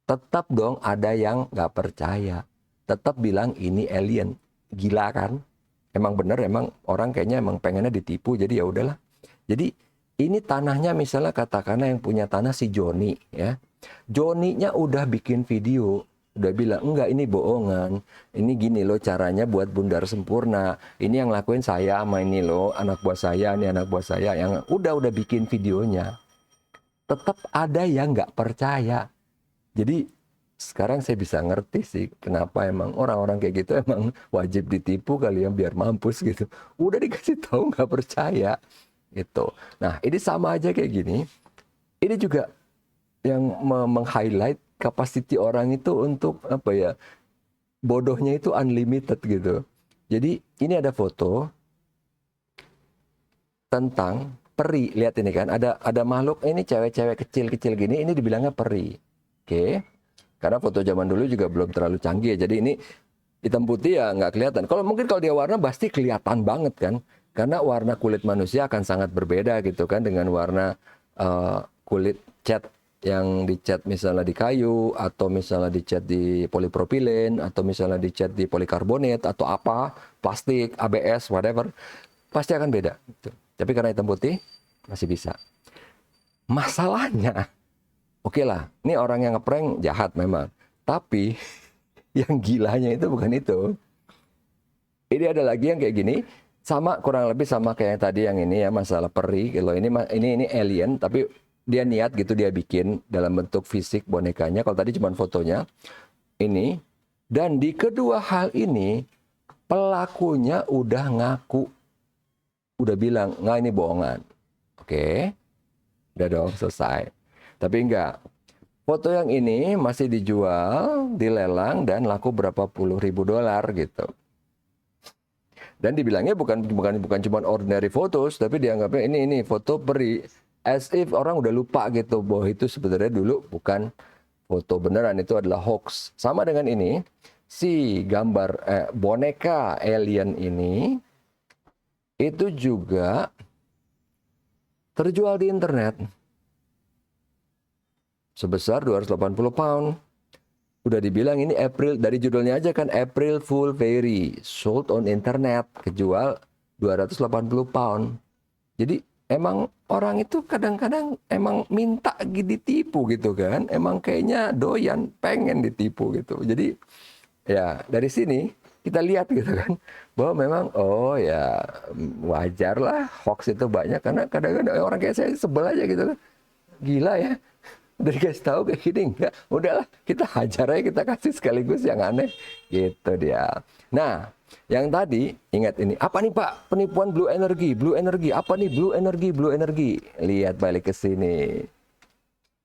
tetap dong ada yang nggak percaya. Tetap bilang ini alien. Gila kan? Emang bener, emang orang kayaknya emang pengennya ditipu, jadi ya udahlah. Jadi ini tanahnya misalnya katakanlah yang punya tanah si Joni ya. Joninya udah bikin video, udah bilang enggak ini bohongan. Ini gini loh caranya buat bundar sempurna. Ini yang lakuin saya sama ini loh anak buah saya, ini anak buah saya yang udah bikin videonya. Tetap ada yang nggak percaya. Jadi sekarang saya bisa ngerti sih kenapa emang orang-orang kayak gitu emang wajib ditipu kali ya biar mampus gitu. Udah dikasih tahu nggak percaya gitu. Nah ini sama aja kayak gini. Ini juga yang meng-highlight kapasiti orang itu untuk apa ya, bodohnya itu unlimited gitu. Jadi ini ada foto tentang peri. Lihat ini kan ada makhluk ini cewek-cewek kecil-kecil gini, ini dibilangnya peri. Oke. Karena foto zaman dulu juga belum terlalu canggih ya. Jadi ini Hitam putih ya nggak kelihatan. Kalau mungkin kalau dia warna pasti kelihatan banget kan. Karena warna kulit manusia akan sangat berbeda gitu kan dengan warna kulit cat yang dicat misalnya di kayu atau misalnya dicat di polipropilen atau misalnya dicat di polikarbonat atau apa, plastik, ABS, whatever, pasti akan beda. Gitu. Tapi karena hitam putih masih bisa. Masalahnya, oke lah, ini orang yang ngeprank jahat memang. Tapi yang gilanya itu bukan itu. Ini ada lagi yang kayak gini, sama kurang lebih sama kayak yang tadi yang ini ya, masalah peri gitu. Ini alien tapi dia niat gitu, dia bikin dalam bentuk fisik bonekanya. Kalau tadi cuma fotonya ini, dan di kedua hal ini pelakunya udah ngaku, udah bilang nggak ini bohongan. Oke, udah dong selesai. Tapi enggak. Foto yang ini masih dijual, dilelang dan laku berapa puluh ribu dolar gitu. Dan dibilangnya bukan cuma ordinary photos, tapi dianggapnya ini foto peri. As if orang udah lupa gitu bahwa itu sebenarnya dulu bukan foto beneran, itu adalah hoax. Sama dengan ini, si gambar boneka alien ini itu juga terjual di internet sebesar 280 pound. Udah dibilang ini April, dari judulnya aja kan, April Fool Fairy, sold on internet, kejual 280 pound. Jadi emang orang itu kadang-kadang emang minta ditipu gitu kan. Emang kayaknya doyan, pengen ditipu gitu. Jadi ya dari sini kita lihat gitu kan, bahwa memang oh ya wajar lah hoax itu banyak. Karena kadang-kadang orang kayak saya sebel aja gitu kan. Gila ya. Udah dikasih tahu kayak gini, enggak, udahlah kita hajar aja, kita kasih sekaligus yang aneh gitu dia. Nah yang tadi ingat ini apa nih Pak, penipuan Blue Energy apa nih Blue Energy, lihat balik ke sini,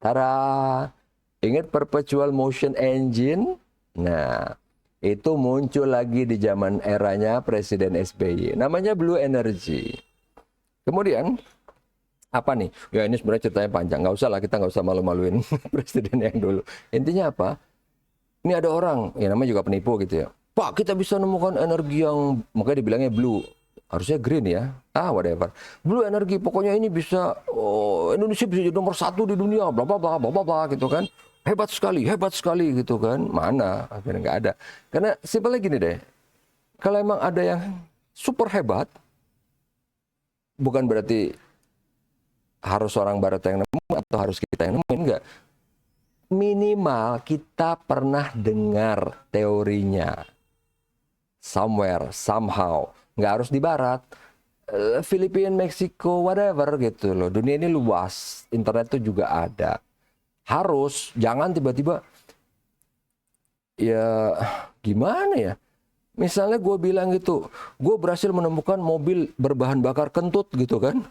tara, ingat Perpetual Motion Engine. Nah itu muncul lagi di zaman eranya Presiden SBY, namanya Blue Energy. Kemudian apa nih? Ya ini sebenarnya ceritanya panjang. Nggak usah lah, kita nggak usah malu-maluin presiden yang dulu. Intinya apa? Ini ada orang, ya namanya juga penipu gitu ya. Pak, kita bisa nemukan energi yang, makanya dibilangnya blue. Harusnya green ya. Ah, whatever. Blue energi, pokoknya ini bisa, oh, Indonesia bisa jadi nomor 1 di dunia, bla bla bla bla bla gitu kan. Hebat sekali gitu kan. Mana? Akhirnya nggak ada. Karena simpelnya gini deh. Kalau emang ada yang super hebat, bukan berarti harus orang barat yang nemuin atau harus kita yang nemuin, enggak. Minimal kita pernah dengar teorinya. Somewhere, somehow. Nggak harus di barat. Filipina, Meksiko, whatever gitu loh. Dunia ini luas. Internet itu juga ada. Harus, jangan tiba-tiba, ya gimana ya. Misalnya gue bilang gitu, gue berhasil menemukan mobil berbahan bakar kentut gitu kan.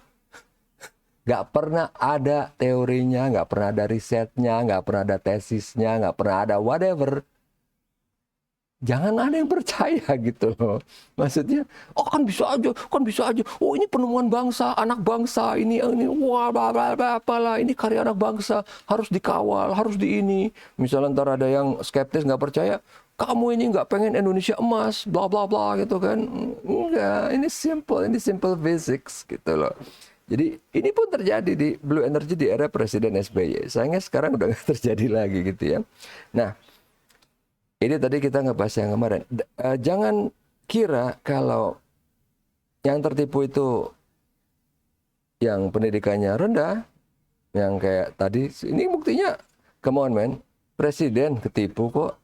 Nggak pernah ada teorinya, nggak pernah ada risetnya, nggak pernah ada tesisnya, nggak pernah ada whatever. Jangan ada yang percaya gitu loh. Maksudnya, oh kan bisa aja. Oh ini penemuan bangsa, anak bangsa, ini wah bla bla bla apalah, ini karya anak bangsa, harus dikawal, harus di ini. Misalnya ntar ada yang skeptis nggak percaya, kamu ini nggak pengen Indonesia emas, bla bla bla gitu kan. Enggak, ini simple physics gitu loh. Jadi ini pun terjadi di Blue Energy di era Presiden SBY. Sayangnya sekarang udah nggak terjadi lagi gitu ya. Nah, ini tadi kita ngebahas yang kemarin. Jangan kira kalau yang tertipu itu yang pendidikannya rendah, yang kayak tadi, ini buktinya, come on man, presiden ketipu kok,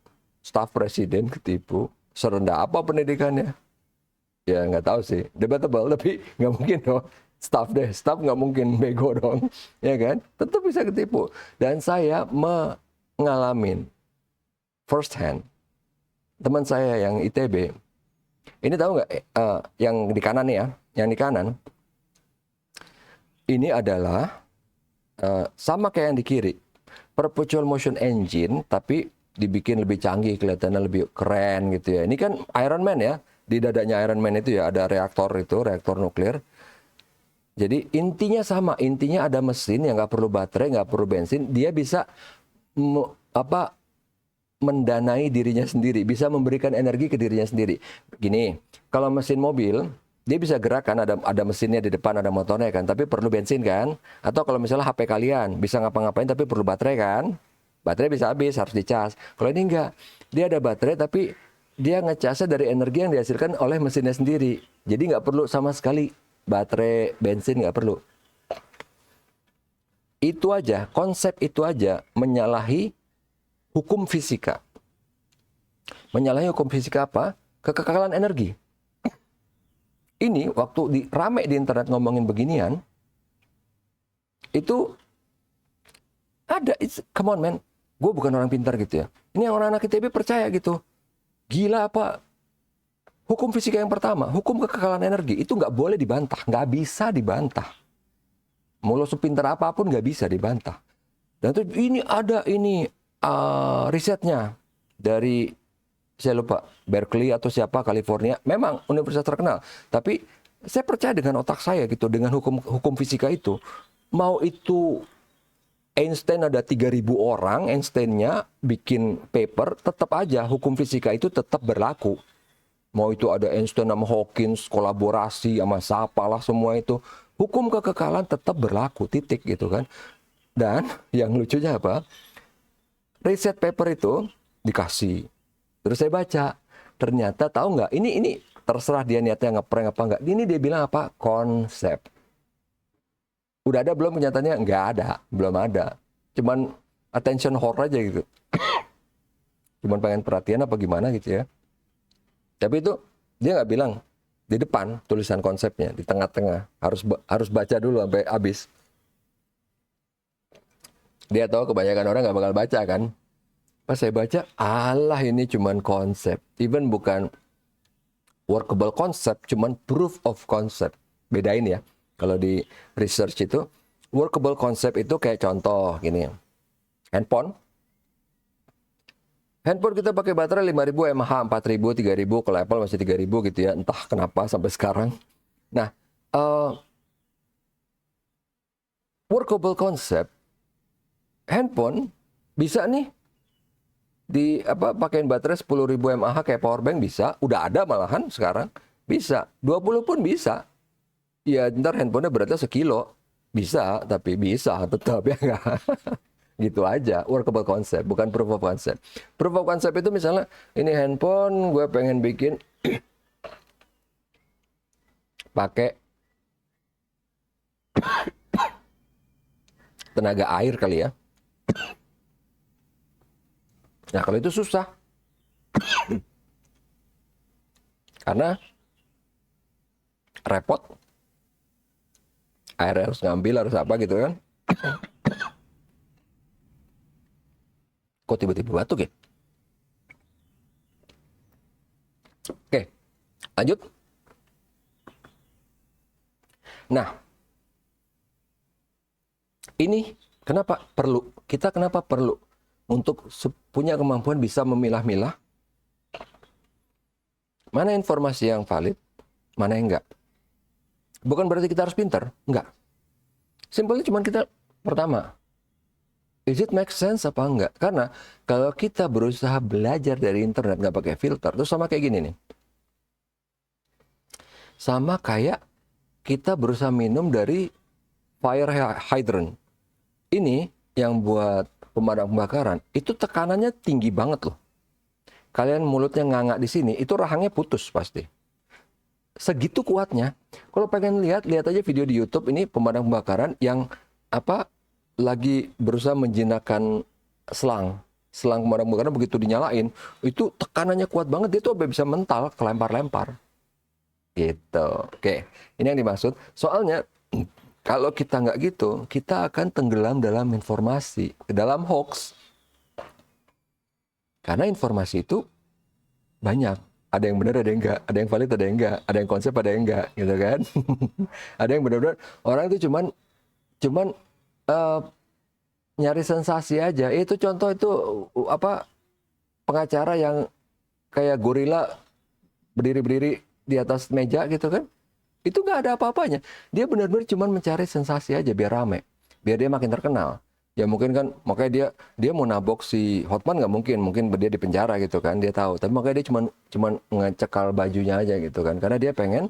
staf presiden ketipu, serendah apa pendidikannya? Ya nggak tahu sih, debatable, tapi nggak mungkin dong. Staff nggak mungkin bego dong, ya kan? Tetap bisa ketipu. Dan saya mengalamin first hand, teman saya yang ITB, ini tahu nggak? Yang di kanan nih ya, yang di kanan, ini adalah sama kayak yang di kiri, Perpetual Motion Engine, tapi dibikin lebih canggih, kelihatannya lebih keren gitu ya. Ini kan Iron Man ya, di dadanya Iron Man itu ya ada reaktor nuklir. Jadi intinya sama, intinya ada mesin yang nggak perlu baterai, nggak perlu bensin, dia bisa mendanai dirinya sendiri, bisa memberikan energi ke dirinya sendiri. Gini, kalau mesin mobil, dia bisa gerakkan, ada mesinnya di depan, ada motornya kan, tapi perlu bensin kan? Atau kalau misalnya HP kalian bisa ngapa-ngapain tapi perlu baterai kan? Baterai bisa habis, harus dicas. Kalau ini enggak, dia ada baterai tapi dia ngecasnya dari energi yang dihasilkan oleh mesinnya sendiri. Jadi nggak perlu sama sekali baterai bensin, nggak perlu. Itu aja, konsep itu aja menyalahi hukum fisika. Menyalahi hukum fisika apa? Kekekalan energi. Ini waktu rame di internet ngomongin beginian, itu ada, come on man, gue bukan orang pintar gitu ya. Ini yang orang anak ITB percaya gitu. Gila apa? Hukum fisika yang pertama, hukum kekekalan energi, itu nggak boleh dibantah, nggak bisa dibantah. Mau lo sepintar apapun nggak bisa dibantah. Dan itu ini ada risetnya dari, saya lupa, Berkeley atau siapa, California. Memang universitas terkenal. Tapi saya percaya dengan otak saya gitu, dengan hukum fisika itu. Mau itu Einstein ada 3.000 orang, Einsteinnya bikin paper, tetap aja hukum fisika itu tetap berlaku. Mau itu ada Einstein sama Hawkins, kolaborasi sama siapa lah semua itu. Hukum kekekalan tetap berlaku, titik gitu kan. Dan yang lucunya apa? Riset paper itu dikasih. Terus saya baca, ternyata tahu nggak? Ini terserah dia niatnya ngeprank apa nggak. Ini dia bilang apa? Konsep. Udah ada belum kenyataannya? Nggak ada, belum ada. Cuman attention whore aja gitu. Cuman pengen perhatian apa gimana gitu ya. Tapi itu dia nggak bilang di depan tulisan konsepnya, di tengah-tengah. Harus baca dulu sampai habis. Dia tahu kebanyakan orang nggak bakal baca kan. Pas saya baca, alah ini cuman konsep. Even bukan workable concept, cuman proof of concept. Bedain ya. Kalau di research itu, workable concept itu kayak contoh gini. Handphone kita pakai baterai 5.000 mAh, 4.000, 3.000, kalau Apple masih 3.000 gitu ya. Entah kenapa sampai sekarang. Nah, workable concept, handphone bisa nih pakein baterai 10.000 mAh kayak power bank bisa, udah ada malahan sekarang, bisa, 20 pun bisa. Ya ntar handphonenya beratnya sekilo, bisa, tapi bisa tetap ya enggak. Gitu aja, workable concept, bukan proof of concept. Proof of concept itu misalnya, ini handphone gue pengen bikin pakai tenaga air kali ya. Nah kalau itu susah. Karena repot. Air harus ngambil, harus apa gitu kan. Kok tiba-tiba batuk ya? Oke, lanjut. Nah, ini kenapa perlu untuk punya kemampuan bisa memilah-milah mana informasi yang valid, mana yang enggak. Bukan berarti kita harus pintar, enggak. Simpelnya cuma kita, pertama, is it make sense apa enggak? Karena kalau kita berusaha belajar dari internet nggak pakai filter, itu sama kayak gini nih. Sama kayak kita berusaha minum dari fire hydrant. Ini yang buat pemadam kebakaran, itu tekanannya tinggi banget loh. Kalian mulutnya nganga di sini, itu rahangnya putus pasti. Segitu kuatnya. Kalau pengen lihat aja video di YouTube ini pemadam kebakaran yang lagi berusaha menjinakkan selang pemadam kebakaran, begitu dinyalain, itu tekanannya kuat banget, dia tuh bisa mental, kelempar-lempar. Gitu. Oke, ini yang dimaksud. Soalnya kalau kita nggak gitu, kita akan tenggelam dalam informasi, dalam hoax. Karena informasi itu banyak. Ada yang benar, ada yang enggak. Ada yang valid, ada yang enggak. Ada yang konsep, ada yang enggak. Gitu kan. Ada yang benar-benar, orang itu cuman nyari sensasi aja. Itu contoh itu pengacara yang kayak gorila berdiri-berdiri di atas meja gitu kan. Itu nggak ada apa-apanya. Dia benar-benar cuma mencari sensasi aja biar rame. Biar dia makin terkenal. Ya mungkin kan makanya dia mau nabok si Hotman nggak mungkin dia di penjara gitu kan, dia tahu. Tapi makanya dia cuman ngecekal bajunya aja gitu kan, karena dia pengen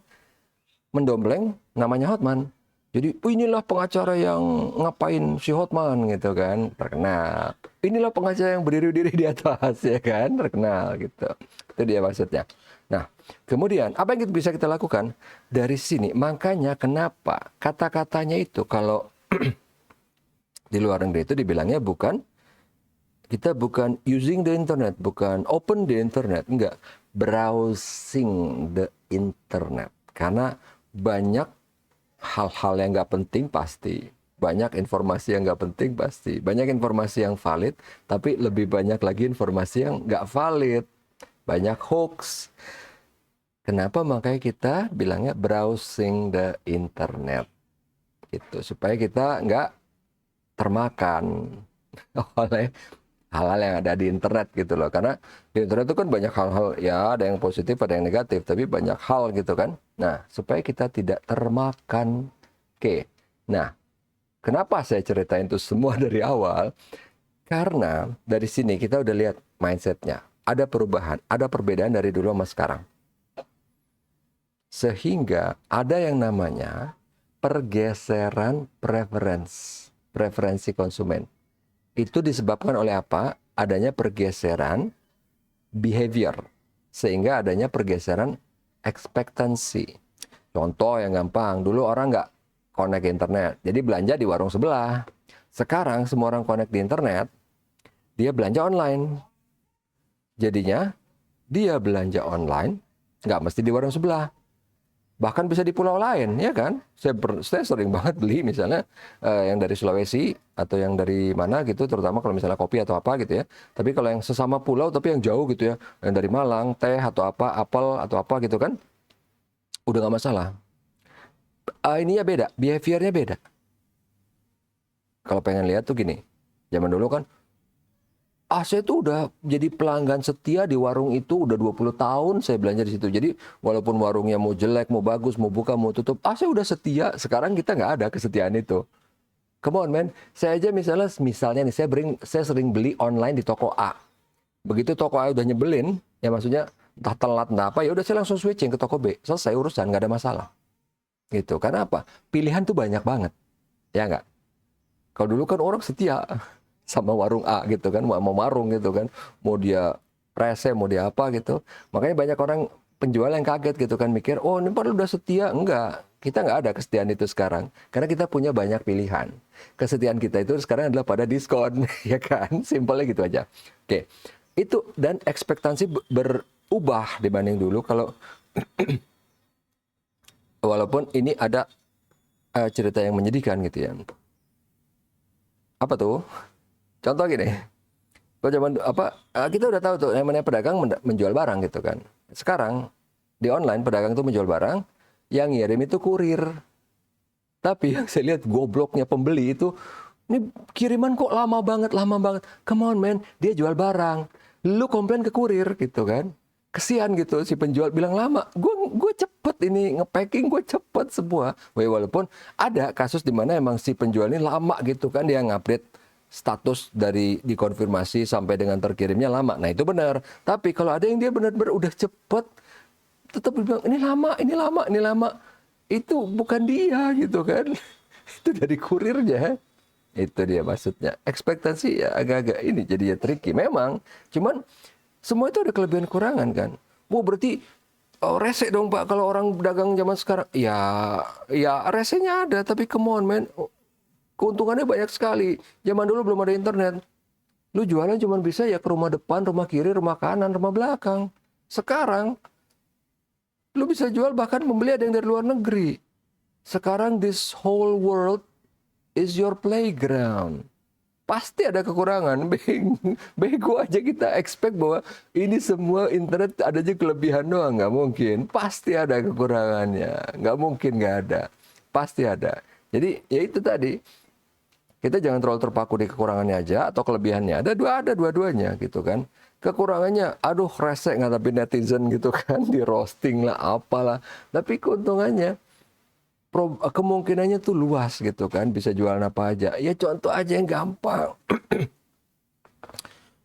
mendompleng namanya Hotman. Jadi, "Oh, inilah pengacara yang ngapain si Hotman," gitu kan, terkenal. "Inilah pengacara yang berdiri-diri di atas," ya kan, terkenal gitu. Itu dia maksudnya. Nah, kemudian apa yang bisa kita lakukan dari sini? Makanya kenapa kata-katanya itu kalau di luar negeri itu dibilangnya kita bukan using the internet, bukan open the internet, enggak, browsing the internet. Karena banyak hal-hal yang nggak penting pasti, banyak informasi yang nggak penting pasti, banyak informasi yang valid, tapi lebih banyak lagi informasi yang nggak valid, banyak hoax. Kenapa? Makanya kita bilangnya browsing the internet, gitu, supaya kita nggak termakan oleh hal-hal yang ada di internet gitu loh. Karena di internet itu kan banyak hal-hal, ya ada yang positif, ada yang negatif, tapi banyak hal gitu kan. Nah, supaya kita tidak termakan. Oke, nah kenapa saya ceritain itu semua dari awal? Karena dari sini kita udah lihat mindsetnya. Ada perubahan, ada perbedaan dari dulu sama sekarang. Sehingga ada yang namanya pergeseran preferensi konsumen. Itu disebabkan oleh apa? Adanya pergeseran behavior. Sehingga adanya pergeseran ekspektansi. Contoh yang gampang, dulu orang nggak connect ke internet, jadi belanja di warung sebelah. Sekarang semua orang connect di internet, dia belanja online. Jadinya dia belanja online, nggak mesti di warung sebelah. Bahkan bisa di pulau lain, ya kan? Saya sering banget beli misalnya yang dari Sulawesi atau yang dari mana gitu, terutama kalau misalnya kopi atau apa gitu ya. Tapi kalau yang sesama pulau tapi yang jauh gitu ya, yang dari Malang, teh atau apa, apel atau apa gitu kan, udah nggak masalah. Ininya beda, behaviornya beda. Kalau pengen lihat tuh gini, zaman dulu kan, saya tuh udah jadi pelanggan setia di warung itu udah 20 tahun saya belanja di situ. Jadi walaupun warungnya mau jelek, mau bagus, mau buka, mau tutup, saya udah setia. Sekarang kita nggak ada kesetiaan itu. Come on man, saya aja misalnya nih, saya sering beli online di toko A. Begitu toko A udah nyebelin, ya maksudnya entah telat entah apa, ya udah saya langsung switching ke toko B. Selesai urusan, nggak ada masalah. Gitu. Karena apa? Pilihan tuh banyak banget. Ya nggak? Kalau dulu kan orang setia sama warung A gitu kan, mau warung gitu kan, mau dia rese, mau dia apa gitu. Makanya banyak orang penjual yang kaget gitu kan, mikir, oh ini padahal udah setia. Enggak, kita nggak ada kesetiaan itu sekarang. Karena kita punya banyak pilihan. Kesetiaan kita itu sekarang adalah pada diskon, ya kan? Simpelnya gitu aja. Oke, itu dan ekspektasi berubah dibanding dulu. Kalau walaupun ini ada cerita yang menyedihkan gitu ya. Apa tuh? Contoh gini, kalau zaman kita udah tahu tuh namanya pedagang menjual barang gitu kan. Sekarang di online pedagang tuh menjual barang, yang ngirim itu kurir. Tapi yang saya lihat gobloknya pembeli itu, ini kiriman kok lama banget, lama banget. Come on man, dia jual barang, lu komplain ke kurir gitu kan. Kesian gitu si penjual bilang lama, gue cepet ini nge-packing, gue cepet semua. Walaupun ada kasus di mana emang si penjual ini lama gitu kan, dia ngupdate status dari dikonfirmasi sampai dengan terkirimnya lama. Nah itu benar. Tapi kalau ada yang dia benar-benar udah cepet, tetap bilang ini lama, ini lama, ini lama. Itu bukan dia gitu kan. Itu dari kurirnya. Itu dia maksudnya. Ekspektasi ya agak-agak ini jadi ya tricky. Memang. Cuman semua itu ada kelebihan kurangan kan. Berarti rese dong Pak kalau orang dagang zaman sekarang. Ya resenya ada. Tapi come on man. Keuntungannya banyak sekali. Zaman dulu belum ada internet. Lu jualan cuma bisa ya ke rumah depan, rumah kiri, rumah kanan, rumah belakang. Sekarang, lu bisa jual bahkan membeli ada yang dari luar negeri. Sekarang this whole world is your playground. Pasti ada kekurangan. Bego aja kita expect bahwa ini semua internet ada aja kelebihan doang. Nggak mungkin. Pasti ada kekurangannya. Nggak mungkin nggak ada. Pasti ada. Jadi ya itu tadi. Kita jangan terlalu terpaku di kekurangannya aja atau kelebihannya. Ada dua-duanya gitu kan. Kekurangannya, aduh rese ngadepin netizen gitu kan. Di roasting lah, apalah. Tapi keuntungannya, kemungkinannya tuh luas gitu kan, bisa jualan apa aja. Ya contoh aja yang gampang.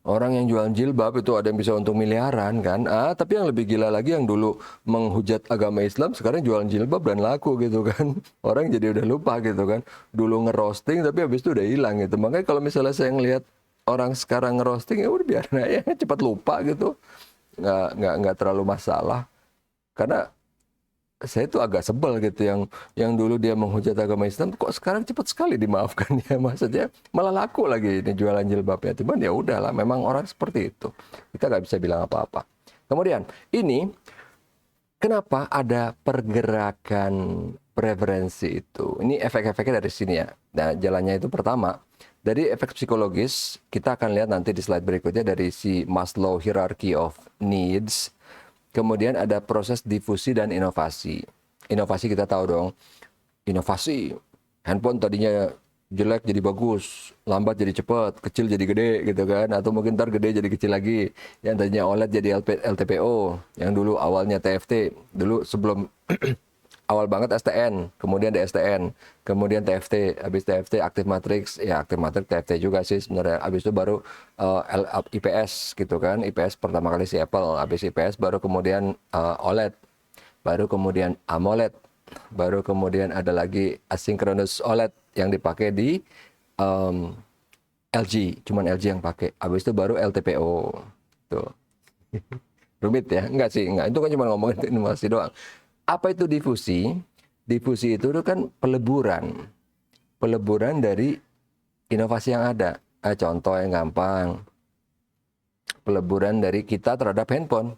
Orang yang jualan jilbab itu ada yang bisa untung miliaran kan. Tapi yang lebih gila lagi yang dulu menghujat agama Islam sekarang jualan jilbab dan laku gitu kan. Orang jadi udah lupa gitu kan. Dulu ngerosting tapi habis itu udah hilang gitu. Makanya kalau misalnya saya ngelihat orang sekarang ngerosting ya udah biarin aja cepat lupa gitu. Nggak terlalu masalah. Karena saya tuh agak sebel gitu yang dulu dia menghujat agama Islam kok sekarang cepat sekali dimaafkan ya, maksudnya malah laku lagi ini jualan jilbabnya. Cuman ya udahlah, memang orang seperti itu, kita nggak bisa bilang apa-apa. Kemudian ini kenapa ada pergerakan preferensi itu, ini efek-efeknya dari sini ya. Nah jalannya itu pertama dari efek psikologis, kita akan lihat nanti di slide berikutnya dari si Maslow hierarchy of needs. Kemudian ada proses difusi dan inovasi. Inovasi kita tahu dong, inovasi. Handphone tadinya jelek jadi bagus, lambat jadi cepat, kecil jadi gede gitu kan. Atau mungkin ntar gede jadi kecil lagi. Yang tadinya OLED jadi LTPO, yang dulu awalnya TFT. Dulu sebelum awal banget STN, kemudian DSTN, kemudian TFT, habis TFT Active Matrix, ya Active Matrix TFT juga sih sebenarnya. Habis itu baru IPS gitu kan, IPS pertama kali si Apple, habis IPS baru kemudian OLED, baru kemudian AMOLED, baru kemudian ada lagi Asynchronous OLED yang dipakai di LG, cuman LG yang pakai. Habis itu baru LTPO, tuh. Rumit ya? Enggak sih, enggak. Itu kan cuma ngomongin inovasi doang. Apa itu difusi? Difusi itu kan peleburan. Peleburan dari inovasi yang ada. Contoh yang gampang. Peleburan dari kita terhadap handphone.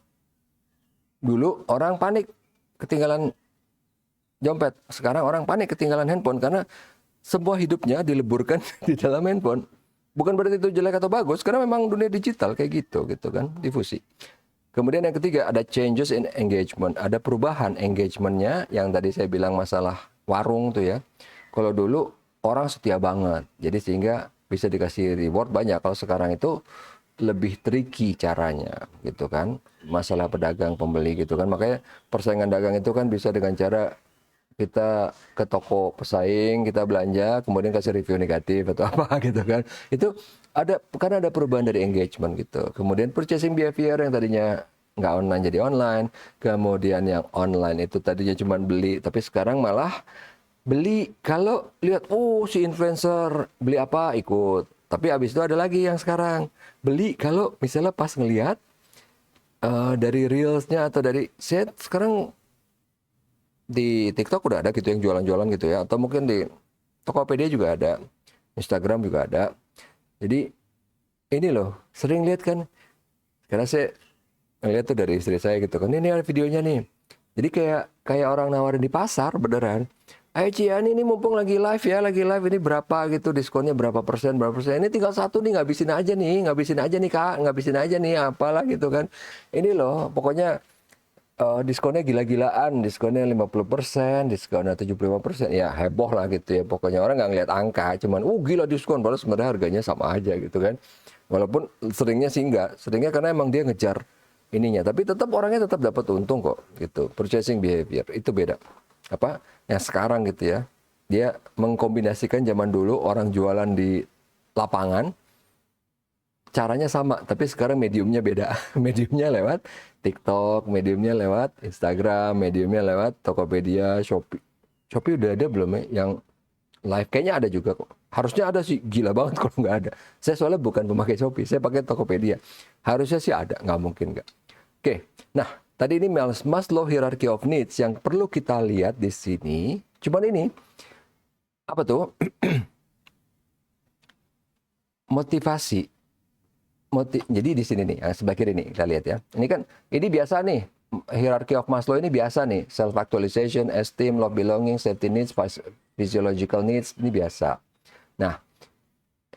Dulu orang panik ketinggalan dompet. Sekarang orang panik ketinggalan handphone karena semua hidupnya dileburkan di dalam handphone. Bukan berarti itu jelek atau bagus, karena memang dunia digital kayak gitu kan, difusi. Kemudian yang ketiga ada changes in engagement, ada perubahan engagementnya yang tadi saya bilang masalah warung tuh ya. Kalau dulu orang setia banget, jadi sehingga bisa dikasih reward banyak. Kalau sekarang itu lebih tricky caranya gitu kan, masalah pedagang pembeli gitu kan. Makanya persaingan dagang itu kan bisa dengan cara kita ke toko pesaing, kita belanja, kemudian kasih review negatif atau apa gitu kan. Itu ada, karena ada perubahan dari engagement gitu. Kemudian purchasing behavior yang tadinya nggak online jadi online. Kemudian yang online itu tadinya cuma beli, tapi sekarang malah beli kalau lihat, oh si influencer beli apa ikut. Tapi habis itu ada lagi yang sekarang beli kalau misalnya pas ngelihat dari reelsnya atau dari saya sekarang di TikTok udah ada gitu yang jualan-jualan gitu ya, atau mungkin di Tokopedia juga ada, Instagram juga ada. Jadi ini loh sering lihat kan, karena saya ngeliat tuh dari istri saya gitu kan, ini ada videonya nih. Jadi kayak orang nawarin di pasar beneran. Ayo Cian, ini mumpung lagi live ya, lagi live ini berapa gitu, diskonnya berapa persen. Ini tinggal satu nih, ngabisin aja nih kak, ngabisin aja nih, apalah gitu kan. Ini loh, pokoknya diskonnya gila-gilaan, diskonnya 50%, diskonnya 75%, ya heboh lah gitu ya. Pokoknya orang nggak ngeliat angka, cuman gila diskon, padahal sebenarnya harganya sama aja gitu kan. Walaupun seringnya sih enggak, seringnya karena emang dia ngejar ininya, tapi tetap orangnya tetap dapat untung kok gitu. Purchasing behavior itu beda. Apa yang sekarang gitu ya, dia mengkombinasikan zaman dulu orang jualan di lapangan, caranya sama, tapi sekarang mediumnya beda. Mediumnya lewat TikTok, mediumnya lewat Instagram, mediumnya lewat Tokopedia, Shopee. Shopee udah ada belum ya yang live? Kayaknya ada juga kok. Harusnya ada sih, gila banget kalau nggak ada. Saya soalnya bukan pemakai Shopee, saya pakai Tokopedia. Harusnya sih ada, nggak mungkin nggak. Oke, nah tadi ini Maslow hierarchy of needs yang perlu kita lihat di sini. Cuman ini apa tuh? Motivasi. Jadi di sini nih, yang sebelah kiri nih kita lihat ya. Ini kan ini biasa nih, hierarchy of Maslow ini biasa nih, self actualization, esteem, love belonging, safety needs, physiological needs, ini biasa. Nah,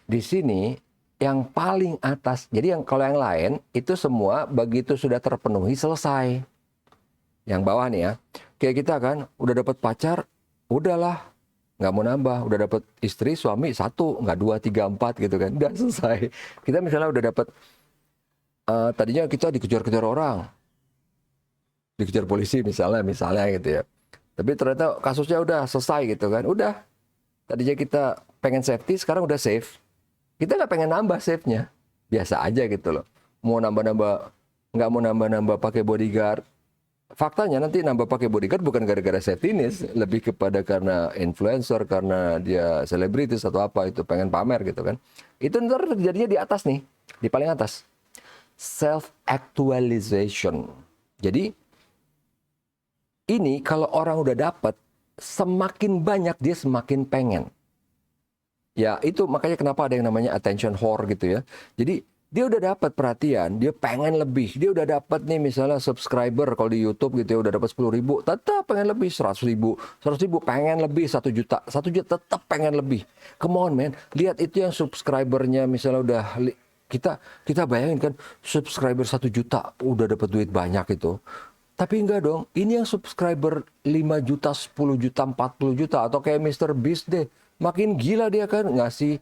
di sini yang paling atas, jadi yang kalau yang lain itu semua begitu sudah terpenuhi selesai. Yang bawah nih ya, kayak kita kan udah dapat pacar, udahlah nggak mau nambah, udah dapat istri suami satu, nggak dua tiga empat gitu kan, udah selesai. Kita misalnya udah dapat tadinya kita dikejar-kejar orang, dikejar polisi misalnya gitu ya, Tapi ternyata kasusnya udah selesai gitu kan. Udah, tadinya kita pengen safety, sekarang udah safe. Kita nggak pengen nambah save-nya. Biasa aja gitu loh. Mau nambah-nambah, nggak mau nambah-nambah pakai bodyguard. Faktanya nanti nambah pakai bodyguard bukan gara-gara safety-ness, lebih kepada karena influencer, karena dia selebritis atau apa itu, pengen pamer gitu kan. Itu ntar terjadinya di atas nih, di paling atas. Self-actualization. Jadi, ini kalau orang udah dapat, semakin banyak dia semakin pengen. Ya itu makanya kenapa ada yang namanya attention whore gitu ya. Jadi dia udah dapat perhatian, dia pengen lebih. Dia udah dapat nih misalnya subscriber kalau di YouTube gitu ya, udah dapat 10.000, tetap pengen lebih 100.000. 100.000 pengen lebih 1 juta. 1 juta tetap pengen lebih. Come on man, lihat itu yang subscribernya misalnya udah kita bayangin kan subscriber 1 juta udah dapat duit banyak itu. Tapi enggak dong, ini yang subscriber 5 juta, 10 juta, 40 juta atau kayak Mr. Beast deh. Makin gila dia kan ngasih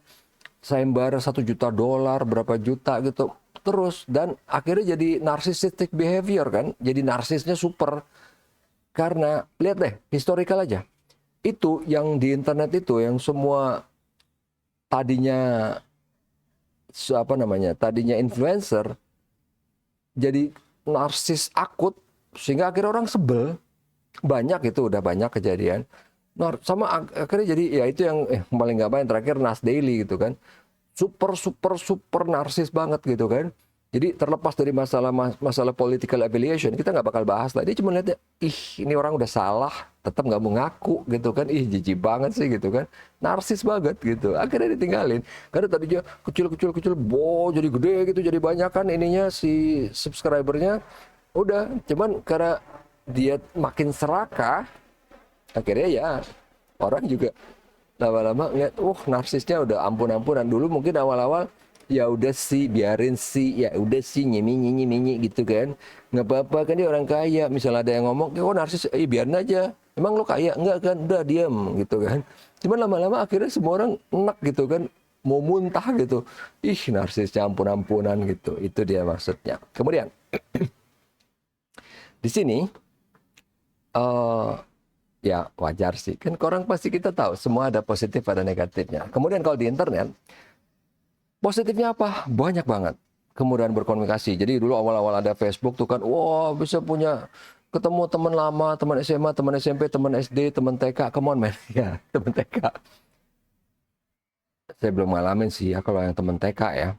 sayembara $1 juta, berapa juta gitu. Terus dan akhirnya jadi narcissistic behavior kan. Jadi narsisnya super. Karena lihat deh, historical aja. Itu yang di internet itu yang semua tadinya tadinya influencer jadi narsis akut sehingga akhirnya orang sebel. Banyak itu udah banyak kejadian. Nah, sama akhirnya jadi ya itu yang paling gampang yang terakhir Nas Daily gitu kan. Super narsis banget gitu kan. Jadi terlepas dari masalah political affiliation, kita nggak bakal bahas lah. Dia cuma lihat, ini orang udah salah, tetap nggak mau ngaku gitu kan. Jijik banget sih gitu kan. Narsis banget gitu. Akhirnya ditinggalin. Karena tadinya kecil, jadi gede gitu, jadi banyak kan ininya si subscribernya. Udah, cuman karena dia makin serakah, akhirnya ya orang juga lama-lama ngeliat, narsisnya udah ampun-ampunan. Dulu mungkin awal-awal ya udah sih biarin sih, ya udah sih nyinyi gitu kan, nggak apa-apa kan dia orang kaya. Misalnya ada yang ngomong, narsis, biarin aja, emang lo kaya enggak kan, udah diam gitu kan. Cuman lama-lama akhirnya semua orang enak gitu kan, mau muntah gitu, narsisnya ampun-ampunan gitu. Itu dia maksudnya. Kemudian di sini ya wajar sih, kan orang pasti kita tahu semua ada positif ada negatifnya. Kemudian kalau di internet positifnya apa? Banyak banget. Kemudian berkomunikasi. Jadi dulu awal-awal ada Facebook tuh kan, bisa punya ketemu teman lama, teman SMA, teman SMP, teman SD, teman TK. Come on man, ya teman TK. Saya belum ngalamin sih ya kalau yang teman TK ya.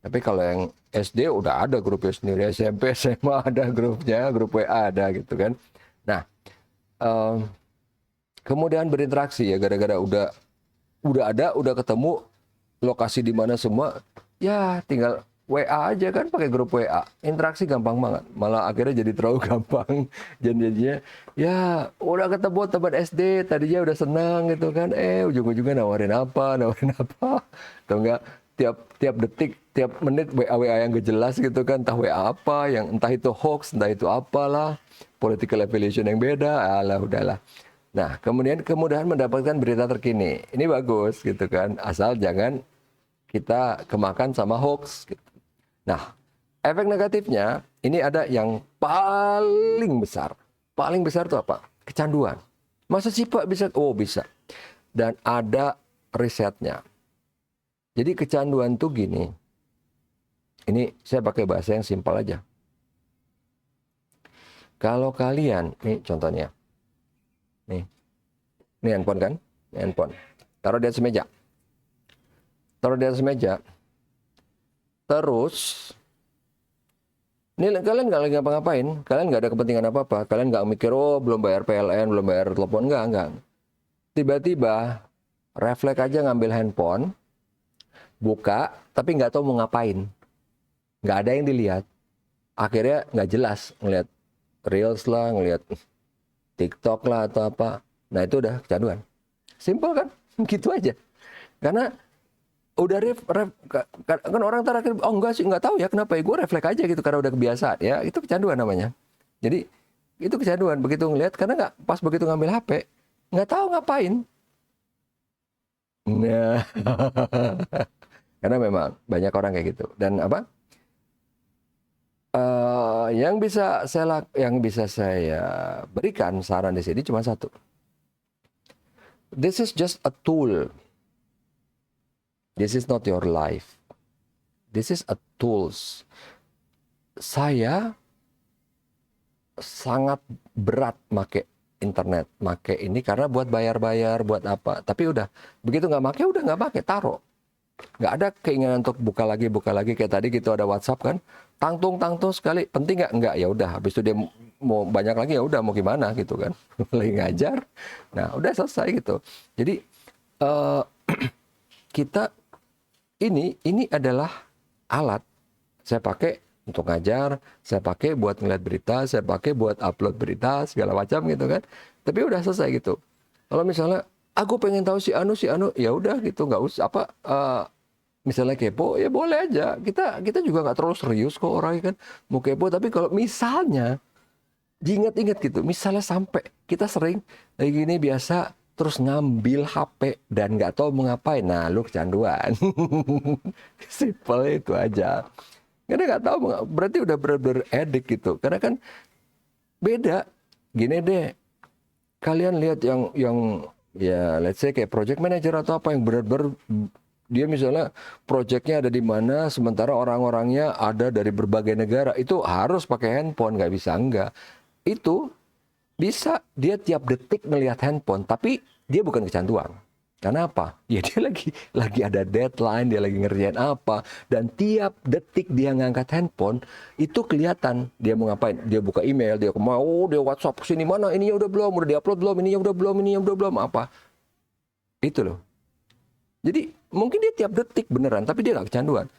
Tapi kalau yang SD udah ada grupnya sendiri, SMP, SMA ada grupnya, grup WA ada gitu kan. Nah, kemudian berinteraksi ya gara-gara udah ketemu lokasi di mana semua, ya tinggal WA aja kan, pakai grup WA. Interaksi gampang banget. Malah akhirnya jadi terlalu gampang. Jadinya ya udah ketemu teman SD, tadinya udah senang gitu kan. Ujung-ujungnya nawarin apa. Atau enggak tiap detik, tiap menit WA yang gak jelas gitu kan. Entah WA apa, yang entah itu hoax, entah itu apalah. Political affiliation yang beda, udahlah. Nah, kemudahan mendapatkan berita terkini. Ini bagus gitu kan. Asal jangan kita kemakan sama hoax. Gitu. Nah, efek negatifnya ini ada yang paling besar. Paling besar itu apa? Kecanduan. Masa sih Pak bisa? Oh bisa. Dan ada risetnya. Jadi kecanduan tuh gini. Ini saya pakai bahasa yang simpel aja. Kalau kalian, nih contohnya. Nih. Ini handphone kan? Ini handphone. Taruh di atas meja. Terus, ini kalian nggak lagi ngapa-ngapain, kalian nggak ada kepentingan apa-apa, kalian nggak mikir, belum bayar PLN, belum bayar telepon, enggak. Tiba-tiba, refleks aja ngambil handphone, buka, tapi nggak tahu mau ngapain. Nggak ada yang dilihat. Akhirnya nggak jelas, ngeliat Reels lah, ngeliat TikTok lah atau apa. Nah itu udah kecanduan. Simple kan? Gitu aja. Karena udah kan orang terakhir, enggak sih, nggak tahu ya kenapa ya, gue refleks aja gitu karena udah kebiasaan ya, itu kecanduan namanya. Jadi itu kecanduan, begitu ngeliat, karena nggak pas begitu ngambil HP nggak tahu ngapain. Nah, karena memang banyak orang kayak gitu. Dan apa, yang bisa saya berikan saran di sini cuma satu. This is just a tool. This is not your life. This is a tools. Saya sangat berat make internet, make ini karena buat bayar-bayar, buat apa. Tapi udah, begitu nggak make, udah nggak pakai, taruh. Nggak ada keinginan untuk buka lagi kayak tadi gitu ada WhatsApp kan, tangtung sekali, penting nggak, ya udah, habis itu dia mau banyak lagi, ya udah mau gimana gitu kan, lagi ngajar, nah udah selesai gitu. Jadi kita ini adalah alat saya pakai untuk ngajar, saya pakai buat ngeliat berita, saya pakai buat upload berita segala macam gitu kan, tapi udah selesai gitu. Kalau misalnya aku pengen tahu si anu, ya udah gitu, nggak usah apa. Misalnya kepo, ya boleh aja. Kita juga nggak terlalu serius kok orangnya kan mau kepo. Tapi kalau misalnya diingat-ingat gitu, misalnya sampai kita sering lagi gini biasa terus ngambil HP dan nggak tahu mau ngapain, nah lu kecanduan. Simple itu aja. Karena nggak tahu, berarti udah bener-bener addict gitu. Karena kan beda. Gini deh, kalian lihat yang ya let's say kayak project manager atau apa yang benar-benar dia misalnya projectnya ada di mana, sementara orang-orangnya ada dari berbagai negara, itu harus pakai handphone, nggak bisa enggak. Itu bisa dia tiap detik melihat handphone, tapi dia bukan kecanduan. Karena apa? Ya dia lagi ada deadline, dia lagi ngerjain apa, dan tiap detik dia ngangkat handphone itu kelihatan dia mau ngapain. Dia buka email, dia mau, dia WhatsApp sini mana, ininya udah belum, udah diupload belum, ininya udah belum apa. Itu loh. Jadi mungkin dia tiap detik beneran, tapi dia nggak kecanduan.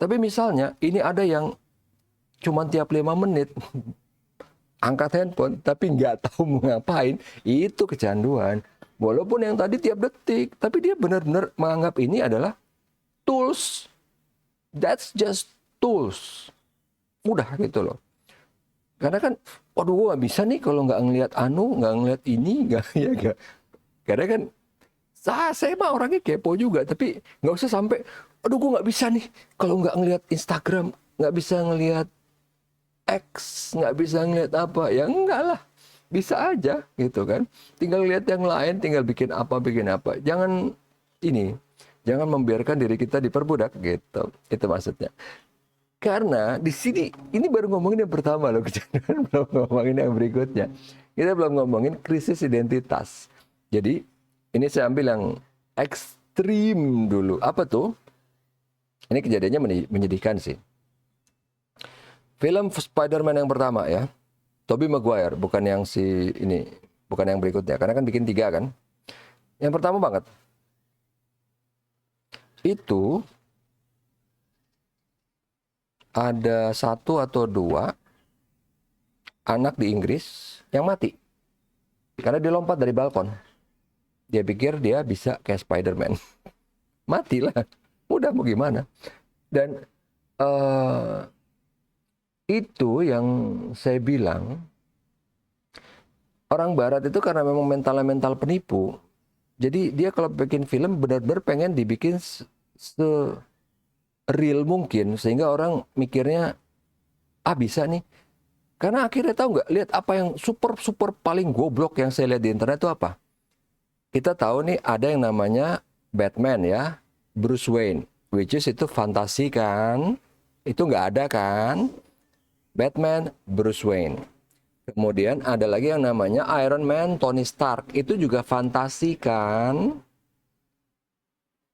Tapi misalnya ini ada yang cuma tiap 5 menit angkat handphone, tapi nggak tahu mau ngapain, itu kecanduan. Walaupun yang tadi tiap detik, tapi dia benar-benar menganggap ini adalah tools. That's just tools. Udah gitu loh. Karena kan, waduh gue nggak bisa nih kalau nggak ngelihat nggak ngelihat ini, nggak ya nggak. Karena kan saya mah orangnya kepo juga, tapi nggak usah sampai, aduh gue nggak bisa nih kalau nggak ngelihat Instagram, nggak bisa ngelihat X, nggak bisa ngelihat apa, ya enggak lah, bisa aja gitu kan, tinggal lihat yang lain, tinggal bikin apa, jangan membiarkan diri kita diperbudak gitu, itu maksudnya. Karena di sini ini baru ngomongin yang pertama loh, kecanduan, belum ngomongin yang berikutnya, kita belum ngomongin krisis identitas. Jadi ini saya ambil yang ekstrim dulu. Apa tuh? Ini kejadiannya menyedihkan sih. Film Spider-Man yang pertama ya. Tobey Maguire, bukan yang bukan yang berikutnya. Karena kan bikin 3 kan. Yang pertama banget. Itu ada 1 atau 2 anak di Inggris yang mati. Karena dia lompat dari balkon. Dia pikir dia bisa kayak Spider-Man. Matilah. Udah mau gimana. Dan itu yang saya bilang, orang barat itu karena memang mental penipu. Jadi dia kalau bikin film benar-benar pengen dibikin se-real mungkin. Sehingga orang mikirnya, bisa nih. Karena akhirnya tahu nggak, lihat apa yang super paling goblok yang saya lihat di internet itu apa? Kita tahu nih ada yang namanya Batman ya, Bruce Wayne, which is itu fantasi kan, itu nggak ada kan, Batman, Bruce Wayne. Kemudian ada lagi yang namanya Iron Man, Tony Stark, itu juga fantasi kan.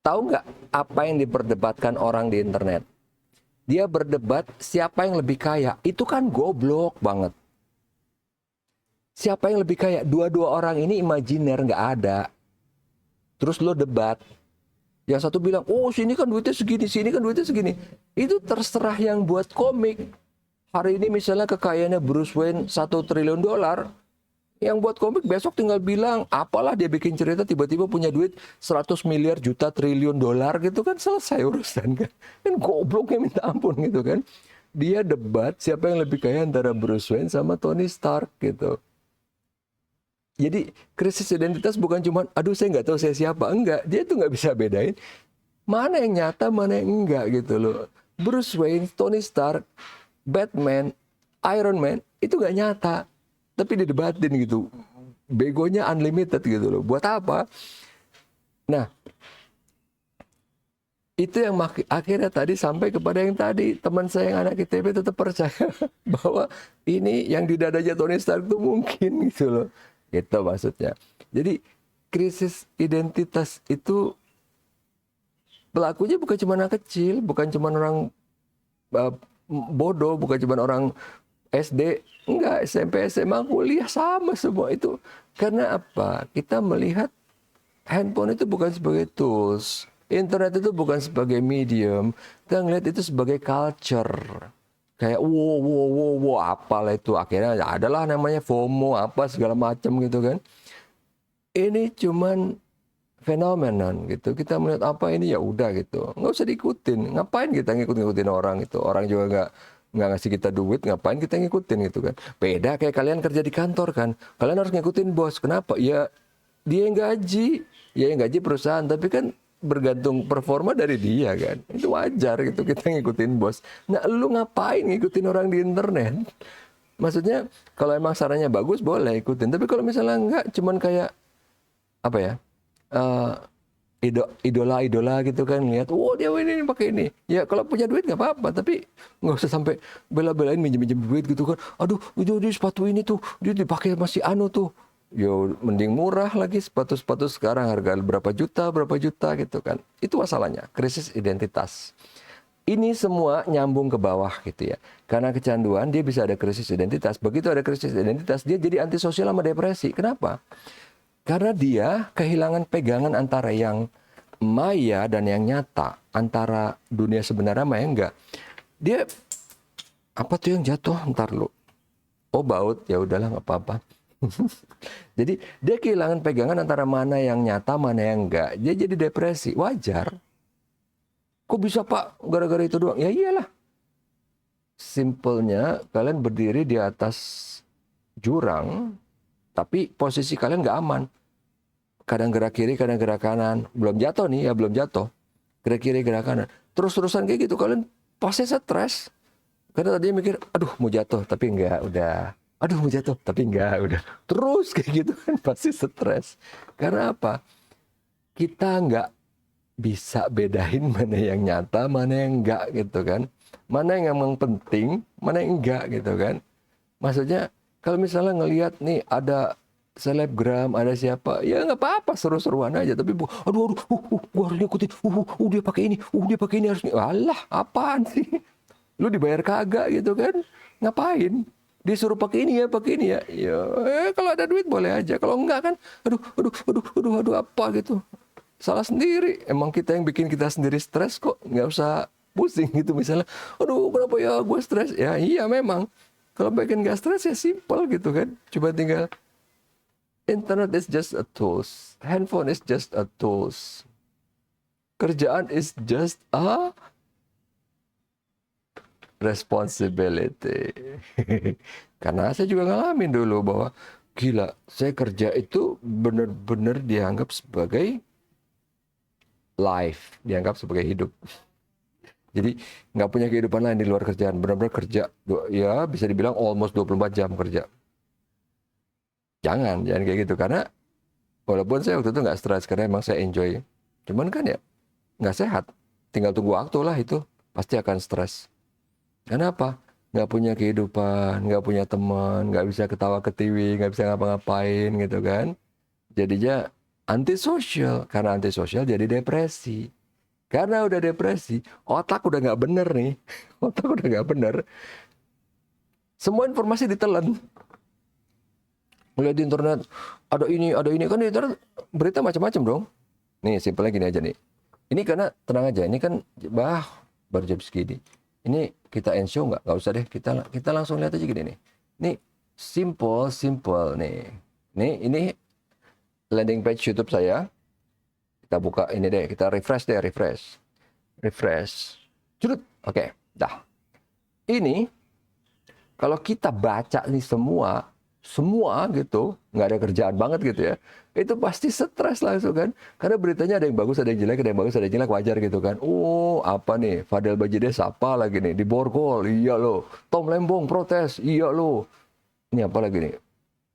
Tahu nggak apa yang diperdebatkan orang di internet? Dia berdebat siapa yang lebih kaya, itu kan goblok banget. Siapa yang lebih kaya? Dua-dua orang ini imajiner, nggak ada. Terus lo debat. Yang satu bilang, oh sini kan duitnya segini, sini kan duitnya segini. Itu terserah yang buat komik. Hari ini misalnya kekayaannya Bruce Wayne $1 triliun. Yang buat komik besok tinggal bilang, apalah dia bikin cerita tiba-tiba punya duit 100 miliar juta triliun dolar gitu kan, selesai urusan kan. Kan gobloknya minta ampun gitu kan. Dia debat siapa yang lebih kaya antara Bruce Wayne sama Tony Stark gitu. Jadi krisis identitas bukan cuma, aduh saya nggak tahu saya siapa. Enggak, dia tuh nggak bisa bedain mana yang nyata, mana yang enggak gitu loh. Bruce Wayne, Tony Stark, Batman, Iron Man itu nggak nyata, tapi didebatin gitu. Begonya unlimited gitu loh. Buat apa? Nah, itu yang akhirnya tadi sampai kepada yang tadi teman saya yang anak ITB tetap percaya bahwa ini yang di dadanya Tony Stark itu mungkin gitu loh. Itu maksudnya. Jadi krisis identitas itu pelakunya bukan cuma anak kecil, bukan cuma orang bodoh, bukan cuma orang SD, enggak, SMP, SMA, kuliah sama semua itu. Karena apa? Kita melihat handphone itu bukan sebagai tools. Internet itu bukan sebagai medium. Kita ngeliat itu sebagai culture. Kayak wow, apalah itu. Akhirnya adalah namanya FOMO, apa segala macam gitu kan. Ini cuman fenomenon gitu. Kita melihat apa ini ya udah gitu. Nggak usah diikutin. Ngapain kita ngikutin orang itu? Orang juga nggak ngasih kita duit, ngapain kita ngikutin gitu kan. Beda kayak kalian kerja di kantor kan. Kalian harus ngikutin bos. Kenapa? Ya dia yang gaji. Ya yang gaji perusahaan, tapi kan bergantung performa dari dia kan. Itu wajar gitu kita ngikutin bos. Nah, lu ngapain ngikutin orang di internet? Maksudnya kalau emang sarannya bagus boleh ikutin. Tapi kalau misalnya enggak, cuman kayak apa ya? eh, idola-idola gitu kan lihat, dia ini pakai ini. Ya kalau punya duit nggak apa-apa, tapi nggak usah sampai bela-belain minjem-minjem duit gitu kan. Aduh, itu dia sepatu ini tuh, dia dipakai masih anu tuh. Yo, mending murah lagi sepatu-sepatu sekarang harga berapa juta gitu kan. Itu masalahnya, krisis identitas. Ini semua nyambung ke bawah gitu ya. Karena kecanduan dia bisa ada krisis identitas. Begitu ada krisis identitas, dia jadi antisosial sama depresi. Kenapa? Karena dia kehilangan pegangan antara yang maya dan yang nyata. Antara dunia sebenarnya sama yang enggak. Dia, apa tuh yang jatuh? Ntar lu. Oh baut, ya udahlah nggak apa-apa. Jadi dia kehilangan pegangan antara mana yang nyata, mana yang enggak. Dia jadi depresi, wajar. Kok bisa Pak, gara-gara itu doang? Ya iyalah. Simpelnya, kalian berdiri di atas jurang, tapi posisi kalian nggak aman. Kadang gerak kiri, kadang gerak kanan. Belum jatuh nih, ya belum jatuh. Gerak kiri, gerak kanan. Terus-terusan kayak gitu, kalian pasti stres. Karena tadinya mikir, aduh mau jatuh, tapi enggak, udah. Aduh mau jatuh, tapi enggak, udah. Terus kayak gitu kan pasti stres. Karena apa? Kita nggak bisa bedain mana yang nyata, mana yang enggak gitu kan. Mana yang emang penting, mana yang enggak gitu kan. Maksudnya kalau misalnya ngelihat nih ada selebgram, ada siapa, ya nggak apa-apa, seru-seruan aja. Tapi aduh, gua harus ngikutin, dia pakai ini harus, alah, apaan sih? Lu dibayar kagak gitu kan? Ngapain? Disuruh pakai ini ya. Ya, kalau ada duit boleh aja. Kalau enggak kan, aduh, apa gitu. Salah sendiri. Emang kita yang bikin kita sendiri stres kok. Nggak usah pusing gitu misalnya. Aduh, kenapa ya gue stres? Ya iya memang. Kalau bikin nggak stres ya simple gitu kan. Coba tinggal. Internet is just a tools. Handphone is just a tools. Kerjaan is just a responsibility. Karena saya juga ngalamin dulu bahwa gila, saya kerja itu benar-benar dianggap sebagai life, dianggap sebagai hidup. Jadi nggak punya kehidupan lain di luar kerjaan, benar-benar kerja. Ya bisa dibilang almost 24 jam kerja. Jangan kayak gitu. Karena walaupun saya waktu itu nggak stres, karena emang saya enjoy. Cuman kan ya nggak sehat. Tinggal tunggu waktu lah itu. Pasti akan stres. Kenapa? Nggak punya kehidupan, nggak punya teman, nggak bisa ketawa ke TV, nggak bisa ngapa-ngapain gitu kan. Jadinya antisosial. Karena antisosial jadi depresi. Karena udah depresi, otak udah nggak bener nih. Otak udah nggak bener. Semua informasi ditelan. Melihat di internet, ada ini. Kan di internet berita macam-macam dong. Nih, simpelnya gini aja nih. Ini karena, tenang aja, ini kan, baru jam segini. Ini kita end show nggak? Nggak usah deh, kita langsung lihat aja gini nih. Ini simple nih. Ini landing page YouTube saya. Kita buka ini deh, kita refresh. Curut. Oke, dah. Ini, kalau kita baca nih semua, semua gitu, nggak ada kerjaan banget gitu ya, itu pasti stres langsung kan. Karena beritanya ada yang bagus, ada yang jelek, ada yang bagus, ada yang jelek, wajar gitu kan. Oh, apa nih, Fadel Bajideh siapa lagi nih, di Borgol, iya loh. Tom Lembong protes, iya loh. Ini apa lagi nih,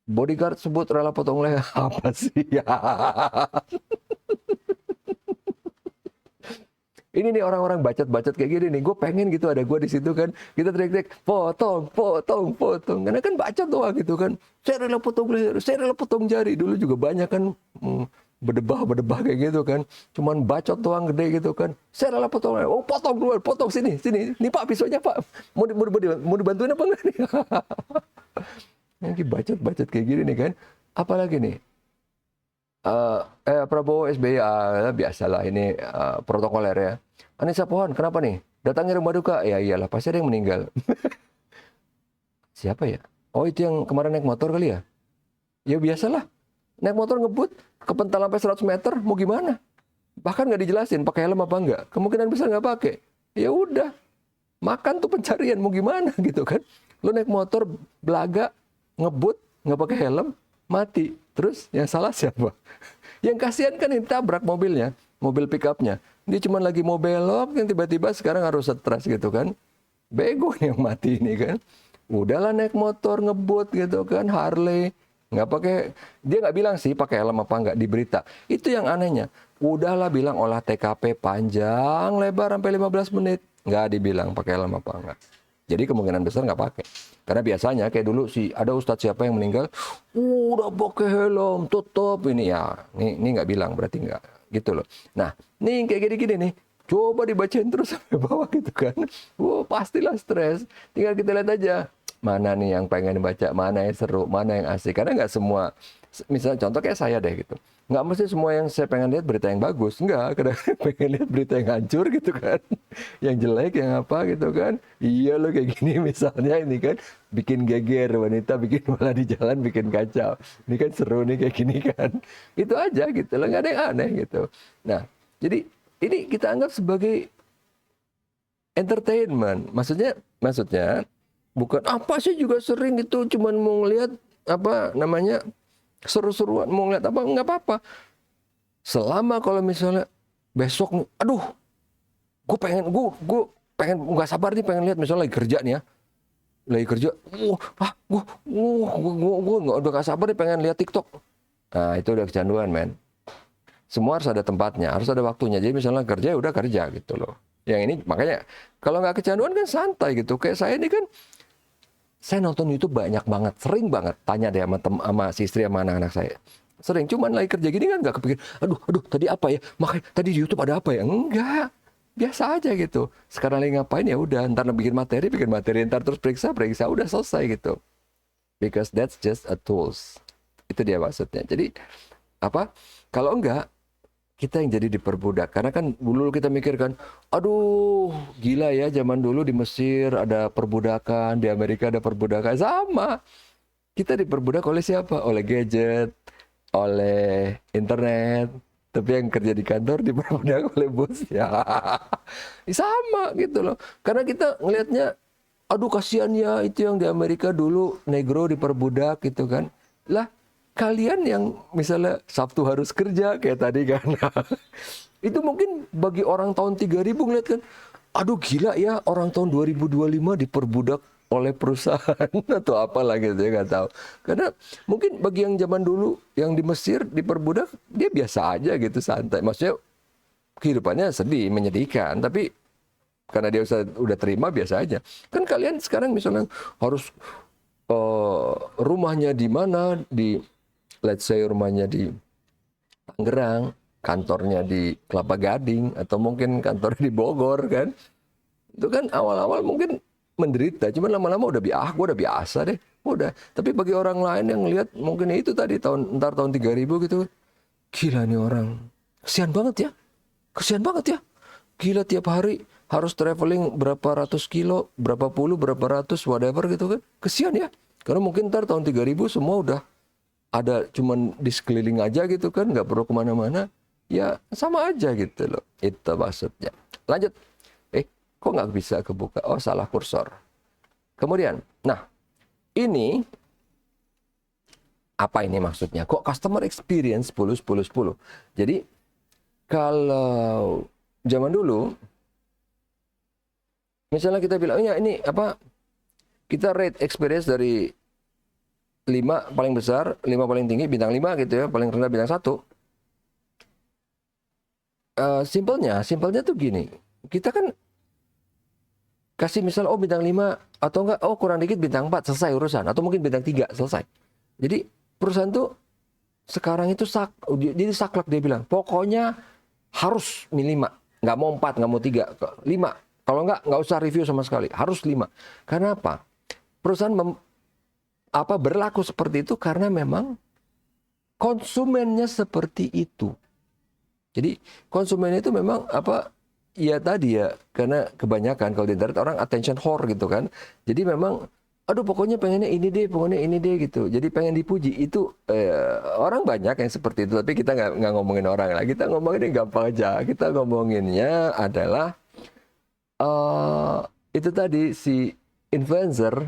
bodyguard sebut rela potong leher, apa sih ya. Ini nih orang-orang bacot-bacot kayak gini nih, gue pengen gitu ada gue di situ kan, kita teriak-teriak potong, potong, potong, karena kan bacot doang gitu kan. Saya rela potong leher, saya rela potong jari. Dulu juga banyak kan berdebah-berdebah kayak gitu kan, cuman bacot doang gede gitu kan. Saya rela potong leher, oh potong duluan, potong sini, sini, nih Pak pisaunya Pak, mau dibantuin apa enggak nih? Yang bacot-bacot kayak gini nih kan, apalagi nih. Prabowo SBY biasalah ini protokoler ya. Anissa Pohan, kenapa nih? Datangi rumah duka. Ya iyalah, pasti ada yang meninggal. Siapa ya? Oh itu yang kemarin naik motor kali ya? Ya biasalah, naik motor ngebut, kepental sampai 100 meter, mau gimana? Bahkan nggak dijelasin pakai helm apa enggak. Kemungkinan besar nggak pakai. Ya udah, makan tuh pencarian, mau gimana gitu kan? Lo naik motor belaga, ngebut, nggak pakai helm, mati. Terus yang salah siapa? Yang kasihan kan yang tabrak mobilnya, mobil pickupnya. Dia cuma lagi mau belok, yang tiba-tiba sekarang harus stres gitu kan. Bego yang mati ini kan. Udahlah naik motor ngebut gitu kan, Harley. Nggak pakai, dia nggak bilang sih pakai helm apa nggak di berita. Itu yang anehnya. Udahlah bilang olah TKP panjang lebar sampai 15 menit. Nggak dibilang pakai helm apa enggak. Jadi kemungkinan besar nggak pakai. Karena biasanya kayak dulu sih ada ustadz siapa yang meninggal, udah pakai helm, tutup ini ya. Ini nggak bilang berarti nggak gitu loh. Nah, nih kayak gini-gini nih. Coba dibacain terus sampai bawah gitu kan. Wah, pastilah stres. Tinggal kita lihat aja mana nih yang pengen baca, mana yang seru, mana yang asik. Karena nggak semua, misalnya contoh kayak saya deh gitu. Nggak mesti semua yang saya pengen lihat berita yang bagus. Nggak, kadang pengen lihat berita yang hancur gitu kan. Yang jelek, yang apa gitu kan. Iya loh kayak gini misalnya ini kan. Bikin geger wanita, bikin malah di jalan, bikin kacau. Ini kan seru nih kayak gini kan. Itu aja gitu loh, nggak ada yang aneh gitu. Nah, jadi ini kita anggap sebagai entertainment. Maksudnya bukan apa sih juga sering itu cuman mau ngeliat apa namanya seru-seruan, mau ngeliat apa nggak apa-apa. Selama kalau misalnya besok nih, aduh, gue pengen nggak sabar nih pengen lihat misalnya lagi kerja nih ya, lagi kerja, gue nggak sabar nih pengen lihat TikTok. Nah itu udah kecanduan men. Semua harus ada tempatnya, harus ada waktunya. Jadi misalnya kerja, udah kerja gitu loh. Yang ini makanya kalau nggak kecanduan kan santai gitu. Kayak saya ini kan, saya nonton YouTube banyak banget, sering banget. Tanya deh sama si istri sama anak-anak saya. Sering, cuman lagi kerja gini kan nggak kepikir, aduh tadi apa ya? Makanya tadi di YouTube ada apa ya? Enggak, biasa aja gitu. Sekarang lagi ngapain ya udah, ntar bikin materi, ntar terus periksa, udah selesai gitu. Because that's just a tools. Itu dia maksudnya. Jadi apa? Kalau enggak, kita yang jadi diperbudak. Karena kan dulu kita mikir kan, aduh gila ya zaman dulu di Mesir ada perbudakan, di Amerika ada perbudakan. Sama. Kita diperbudak oleh siapa? Oleh gadget, oleh internet. Tapi yang kerja di kantor diperbudak oleh bos. Ya sama gitu loh. Karena kita ngelihatnya, aduh kasihan ya itu yang di Amerika dulu negro diperbudak gitu kan. Lah kalian yang misalnya Sabtu harus kerja kayak tadi kan. Itu mungkin bagi orang tahun 3000 ngeliat kan, aduh gila ya orang tahun 2025 diperbudak oleh perusahaan atau apalah gitu ya nggak tahu. Karena mungkin bagi yang zaman dulu yang di Mesir diperbudak dia biasa aja gitu santai. Maksudnya kehidupannya sedih, menyedihkan, tapi karena dia udah terima biasa aja. Kan kalian sekarang misalnya harus rumahnya di mana, di let's say rumahnya di Tangerang, kantornya di Kelapa Gading, atau mungkin kantornya di Bogor kan. Itu kan awal-awal mungkin menderita, cuman lama-lama gue udah biasa deh. Udah. Tapi bagi orang lain yang lihat mungkin itu tadi ntar tahun 3000 gitu. Gila nih orang. Kesian banget ya. Kesian banget ya. Gila tiap hari harus traveling berapa ratus kilo, berapa puluh, berapa ratus, whatever gitu kan. Kesian ya. Karena mungkin ntar tahun 3000 semua udah ada cuman di sekeliling aja gitu kan, nggak perlu kemana-mana. Ya sama aja gitu loh. Itu maksudnya. Lanjut. Kok nggak bisa kebuka? Oh salah kursor. Kemudian, nah ini Apa ini maksudnya? Kok customer experience 10, 10, 10? Jadi kalau zaman dulu, misalnya kita bilang, ya ini apa, kita rate experience dari 5 paling besar, 5 paling tinggi, bintang 5 gitu ya, paling rendah bintang 1. Simpelnya tuh gini, kita kan kasih misal, oh bintang 5, atau enggak, oh kurang dikit bintang 4, selesai urusan. Atau mungkin bintang 3, selesai. Jadi perusahaan tuh sekarang itu jadi saklek, dia bilang, pokoknya harus 5, nggak mau 4, nggak mau 3, 5. Kalau nggak usah review sama sekali, harus 5. Karena apa? Perusahaan berlaku seperti itu karena memang konsumennya seperti itu. Jadi konsumennya itu memang ya tadi ya, karena kebanyakan kalau di internet orang attention whore gitu kan. Jadi memang aduh pokoknya pengennya ini deh gitu. Jadi pengen dipuji itu, orang banyak yang seperti itu. Tapi kita nggak ngomongin orang lah. Kita ngomongin yang gampang aja. Kita ngomonginnya adalah itu tadi si influencer,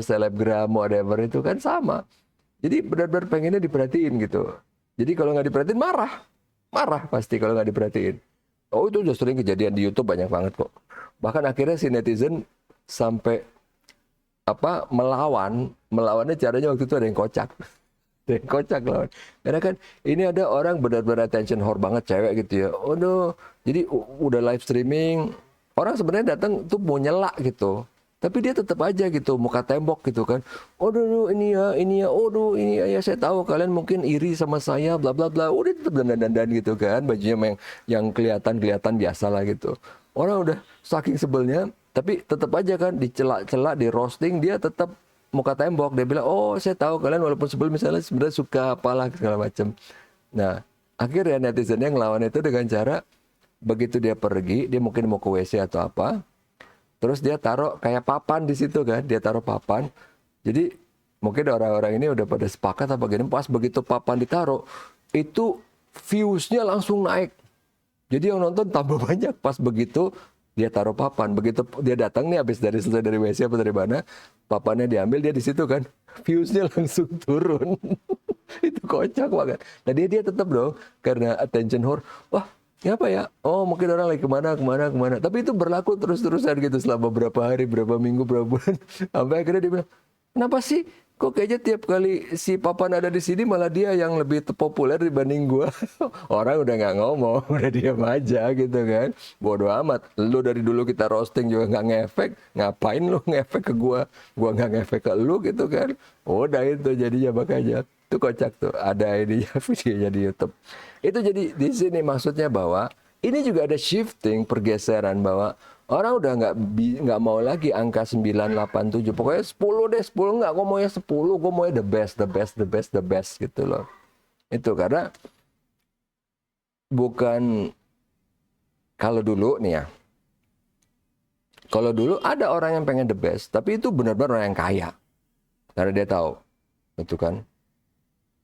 selebgram, whatever itu kan sama. Jadi benar-benar pengennya diperhatiin gitu. Jadi kalau nggak diperhatiin marah pasti kalau nggak diperhatiin. Oh itu udah sering kejadian di YouTube, banyak banget kok. Bahkan akhirnya si netizen sampai melawannya caranya waktu itu ada yang kocak. Ada yang kocak lawan. Karena kan ini ada orang benar-benar attention whore banget, cewek gitu ya. Oh no. Jadi udah live streaming, orang sebenarnya datang tuh mau nyela gitu. Tapi dia tetap aja gitu, muka tembok gitu kan. Oh dulu ini ya, oh ini ya, saya tahu kalian mungkin iri sama saya, bla bla bla. Udah tetap dandan gitu kan, bajunya yang kelihatan biasa lah gitu. Orang udah saking sebelnya, tapi tetap aja kan dicela-cela, di roasting, dia tetap muka tembok. Dia bilang, oh saya tahu kalian walaupun sebel misalnya sebenarnya suka apalah segala macam. Nah akhirnya netizennya ngelawan itu dengan cara, begitu dia pergi, dia mungkin mau ke WC atau apa. Terus dia taruh kayak papan di situ kan, dia taruh papan. Jadi mungkin orang-orang ini udah pada sepakat apa gini, pas begitu papan ditaruh, itu views-nya langsung naik. Jadi yang nonton tambah banyak pas begitu dia taruh papan. Begitu dia datang nih habis selesai dari WC apa dari mana, papannya diambil, dia di situ kan, views-nya langsung turun. Itu kocak banget. Nah dia tetap dong, karena attention whore. Wah, apa ya? Oh mungkin orang lagi kemana. Tapi itu berlaku terus-terusan gitu selama berapa hari, berapa minggu, berapa bulan. Sampai akhirnya dia bilang, kenapa sih? Kok kayaknya tiap kali si papan ada di sini malah dia yang lebih populer dibanding gua. Orang udah nggak ngomong, udah diam aja gitu kan. Bodoh amat. Lu dari dulu kita roasting juga nggak ngefek. Ngapain lu ngefek ke gua? Gua nggak ngefek ke lu gitu kan. Udah itu jadinya makanya. Itu kocak tuh. Ada ininya videonya di YouTube. Itu jadi di sini maksudnya bahwa ini juga ada shifting, pergeseran, bahwa orang udah nggak mau lagi angka 9, 8, 7. Pokoknya 10 deh, 10 nggak. Gue mau 10, gue mau the best gitu loh. Itu karena bukan, kalau dulu nih ya. Kalau dulu ada orang yang pengen the best, tapi itu benar-benar orang yang kaya. Karena dia tahu, itu kan.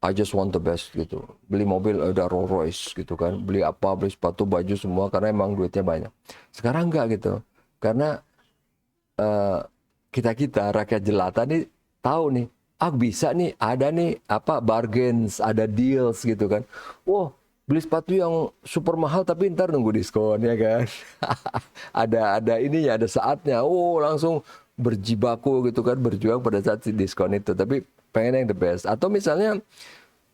I just want the best gitu. Beli mobil ada Rolls Royce gitu kan. Beli apa, beli sepatu, baju semua karena emang duitnya banyak. Sekarang enggak gitu. Karena kita rakyat jelata nih tahu nih, bisa nih, ada nih bargains, ada deals gitu kan. Wah, beli sepatu yang super mahal tapi ntar nunggu diskon ya kan. ada ininya, ada saatnya. Oh, langsung berjibaku gitu kan, berjuang pada saat si diskon itu. Tapi pengen yang the best. Atau misalnya,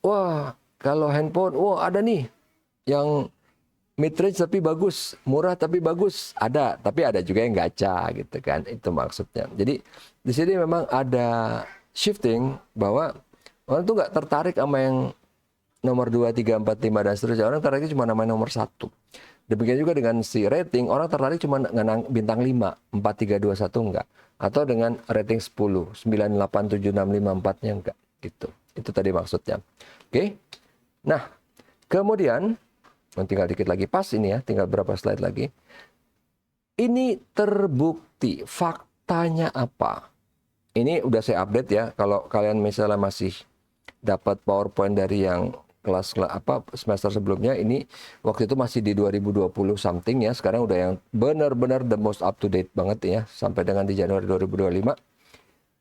wah kalau handphone, wah ada nih yang mid range tapi bagus, murah tapi bagus, ada. Tapi ada juga yang gacha gitu kan, itu maksudnya. Jadi di sini memang ada shifting bahwa orang tuh nggak tertarik sama yang nomor 2, 3, 4, 5 dan seterusnya. Orang tertariknya cuma nama nomor 1. Demikian juga dengan si rating, orang tertarik cuma bintang 5, 4, 3, 2, 1 enggak. Atau dengan rating 10, 9, 8, 7, 6, 5, 4-nya enggak. Gitu. Itu tadi maksudnya. Oke. Nah, kemudian, tinggal dikit lagi, pas ini ya, tinggal berapa slide lagi. Ini terbukti, faktanya apa? Ini udah saya update ya, kalau kalian misalnya masih dapat PowerPoint dari yang kelas semester sebelumnya, ini waktu itu masih di 2020 something ya, sekarang udah yang benar-benar the most up to date banget ya, sampai dengan di Januari 2025.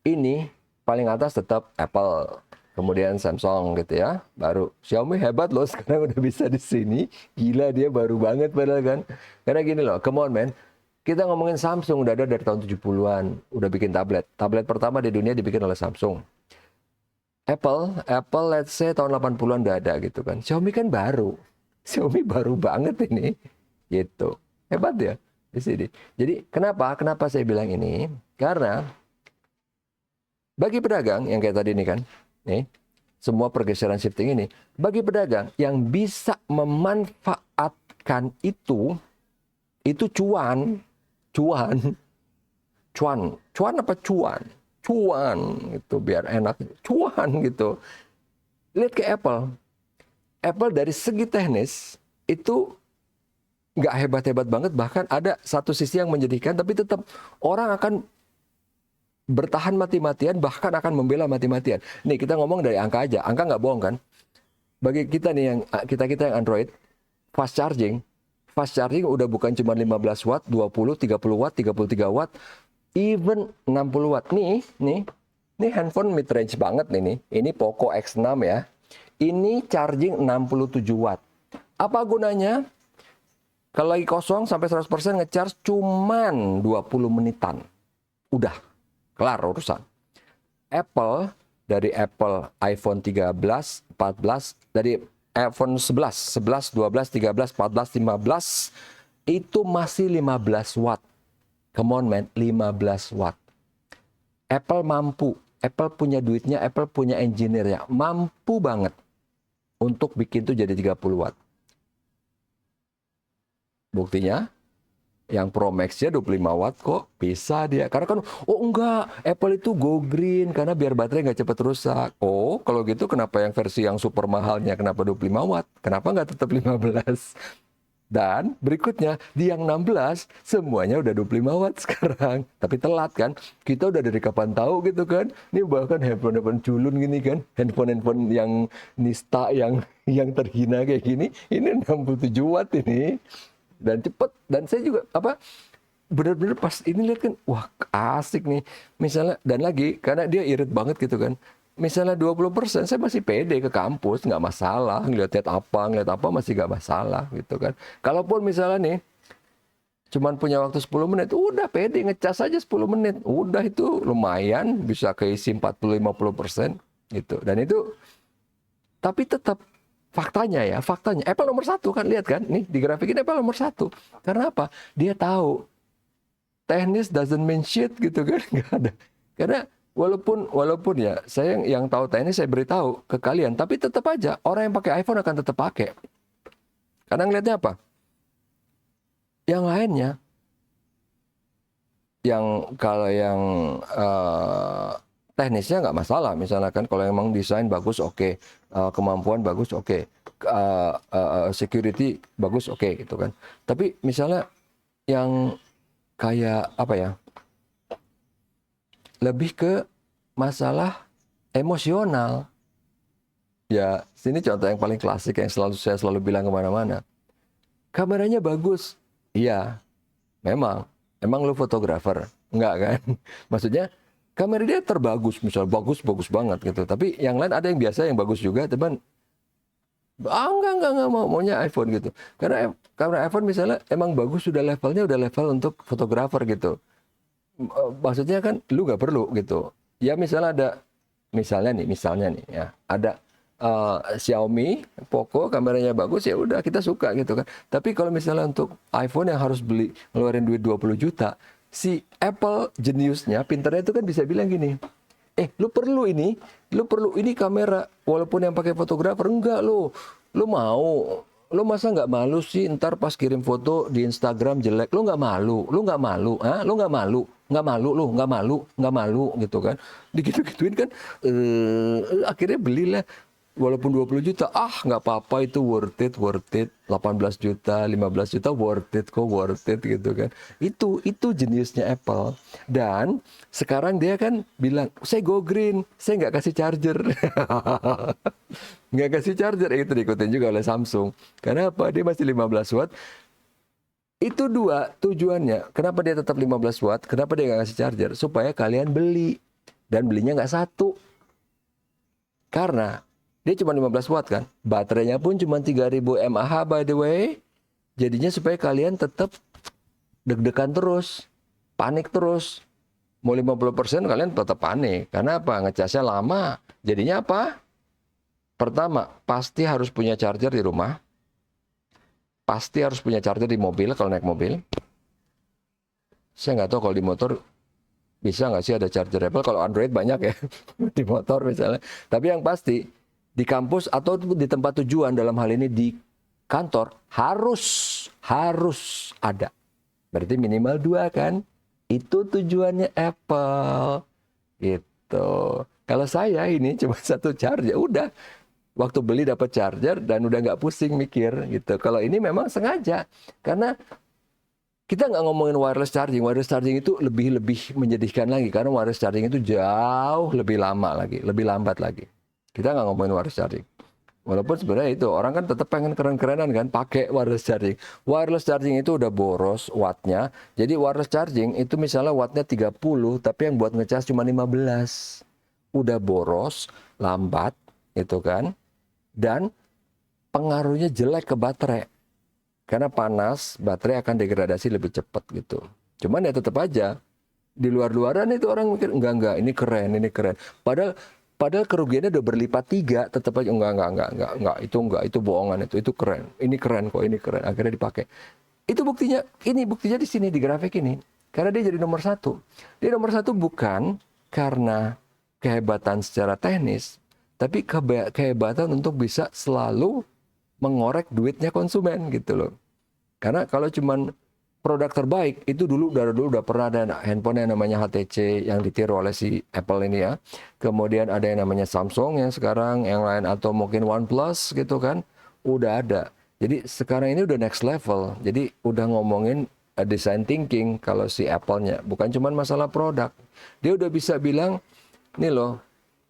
Ini paling atas tetap Apple, kemudian Samsung gitu ya. Baru Xiaomi hebat loh sekarang udah bisa di sini. Gila dia baru banget padahal kan. Karena gini loh, come on man. Kita ngomongin Samsung udah ada dari tahun 70-an, udah bikin tablet. Tablet pertama di dunia dibikin oleh Samsung. Apple let's say tahun 80-an udah ada gitu kan. Xiaomi kan baru. Xiaomi baru banget ini. Gitu. Hebat ya di sini. Jadi kenapa saya bilang ini? Karena bagi pedagang yang kayak tadi ini kan, nih, semua pergeseran shifting ini, bagi pedagang yang bisa memanfaatkan itu cuan apa cuan gitu biar enak, cuan gitu. Lihat ke Apple dari segi teknis itu nggak hebat-hebat banget, bahkan ada satu sisi yang menyedihkan, tapi tetap orang akan bertahan mati-matian, bahkan akan membela mati-matian. Nih kita ngomong dari angka aja, angka nggak bohong kan? Bagi kita nih yang kita yang Android, fast charging udah bukan cuma 15 watt, 20, 30 watt, 33 watt, even 60 watt. Nih handphone mid range banget nih. Ini Poco X6 ya. Ini charging 67 watt. Apa gunanya? Kalau lagi kosong sampai 100% ngecharge cuman 20 menitan. Udah kelar urusan. Apple dari Apple iPhone 13, 14, dari iPhone 11, 12, 13, 14, 15 itu masih 15 watt. Come on man, 15 watt. Apple mampu, Apple punya duitnya, Apple punya engineer-nya, mampu banget untuk bikin itu jadi 30 watt. Buktinya yang Pro Max-nya 25 watt kok bisa dia. Karena kan, oh enggak, Apple itu go green karena biar baterai nggak cepat rusak. Oh, kalau gitu kenapa yang versi yang super mahalnya kenapa 25 watt? Kenapa nggak tetap 15? Dan berikutnya, di yang 16, semuanya udah 25 watt sekarang. Tapi telat kan? Kita udah dari kapan tahu gitu kan? Ini bahkan handphone culun gini kan? Handphone yang nista, yang terhina kayak gini, ini 67 watt ini. Dan cepet, dan saya juga benar-benar pas ini lihat kan, wah asik nih misalnya, dan lagi karena dia irit banget gitu kan, misalnya 20% saya masih pede ke kampus, nggak masalah, ngeliat apa masih nggak masalah gitu kan. Kalaupun misalnya nih cuman punya waktu 10 menit, udah pede ngecas aja 10 menit, udah itu lumayan bisa keisi 40-50% gitu. Dan itu tapi tetap faktanya Apple nomor 1 kan, lihat kan nih di grafik ini Apple nomor 1. Karena apa? Dia tahu teknis doesn't mean shit gitu kan, nggak ada. Karena walaupun ya saya yang tahu teknis saya beritahu ke kalian, tapi tetap aja orang yang pakai iPhone akan tetap pakai. Karena ngelihatnya apa? Yang lainnya, kalau yang teknisnya nggak masalah, misalnya kan kalau emang desain bagus oke. Kemampuan bagus oke. Security bagus oke gitu kan. Tapi misalnya yang kayak apa ya, lebih ke masalah emosional ya. Sini contoh yang paling klasik yang saya selalu bilang kemana-mana, kameranya bagus, iya memang lu fotografer enggak kan? Maksudnya kamera dia terbagus, misalnya bagus banget gitu. Tapi yang lain ada yang biasa yang bagus juga, teman. Enggak maunya iPhone gitu. Karena kamera iPhone misalnya emang bagus, sudah levelnya udah level untuk fotografer gitu. Maksudnya kan lu nggak perlu gitu. Ya misalnya nih ya, ada Xiaomi, Poco kameranya bagus, ya udah kita suka gitu kan. Tapi kalau misalnya untuk iPhone yang harus ngeluarin duit 20 juta, si Apple jeniusnya, pinternya itu kan bisa bilang gini, lu perlu ini kamera, walaupun yang pakai fotografer enggak lu masa nggak malu sih ntar pas kirim foto di Instagram jelek, lu nggak malu, nggak malu gitu kan, digitu-gituin kan, akhirnya belilah. Walaupun 20 juta, nggak apa-apa, itu worth it, 18 juta, 15 juta worth it gitu kan. Itu jeniusnya Apple. Dan sekarang dia kan bilang, saya go green, saya nggak kasih charger. Nggak kasih charger, itu diikutin juga oleh Samsung. Karena apa? Dia masih 15 watt. Itu dua tujuannya. Kenapa dia tetap 15 watt? Kenapa dia nggak kasih charger? Supaya kalian beli. Dan belinya nggak satu. Karena dia cuma 15 watt kan. Baterainya pun cuma 3000 mAh by the way. Jadinya supaya kalian tetap deg-degan terus, panik terus. Mau 50% kalian tetap panik. Karena apa? Ngecasnya lama. Jadinya apa? Pertama, pasti harus punya charger di rumah. Pasti harus punya charger di mobil kalau naik mobil. Saya nggak tahu kalau di motor bisa nggak sih ada charger Apple. Kalau Android banyak ya di motor misalnya. Tapi yang pasti di kampus atau di tempat tujuan, dalam hal ini di kantor, harus ada. Berarti minimal 2 kan? Itu tujuannya Apple. Gitu. Kalau saya ini cuma satu charger, udah. Waktu beli dapat charger dan udah nggak pusing mikir gitu. Kalau ini memang sengaja, karena kita nggak ngomongin wireless charging. Wireless charging itu lebih menyedihkan lagi, karena wireless charging itu jauh lebih lama lagi, lebih lambat lagi. Kita nggak ngomongin wireless charging. Walaupun sebenarnya itu orang kan tetap pengen keren-kerenan kan pakai wireless charging. Wireless charging itu udah boros wattnya. Jadi wireless charging itu misalnya wattnya 30, tapi yang buat ngecas cuma 15. Udah boros, lambat, itu kan. Dan pengaruhnya jelek ke baterai. Karena panas, baterai akan degradasi lebih cepat gitu. Cuman ya tetap aja, di luar-luaran itu orang mikir, enggak, ini keren. Padahal kerugiannya udah berlipat 3, tetap aja enggak, itu bohongan, itu keren. Ini keren kok, ini keren. Akhirnya dipakai. Itu buktinya di sini, di grafik ini. Karena dia jadi nomor 1. Dia nomor 1 bukan karena kehebatan secara teknis, tapi kehebatan untuk bisa selalu mengorek duitnya konsumen gitu loh. Karena kalau cuman produk terbaik, itu dulu udah pernah ada handphone yang namanya HTC yang ditiru oleh si Apple ini ya. Kemudian ada yang namanya Samsung yang sekarang, yang lain atau mungkin OnePlus gitu kan. Udah ada. Jadi sekarang ini udah next level. Jadi udah ngomongin design thinking kalau si Apple-nya. Bukan cuman masalah produk. Dia udah bisa bilang, nih loh,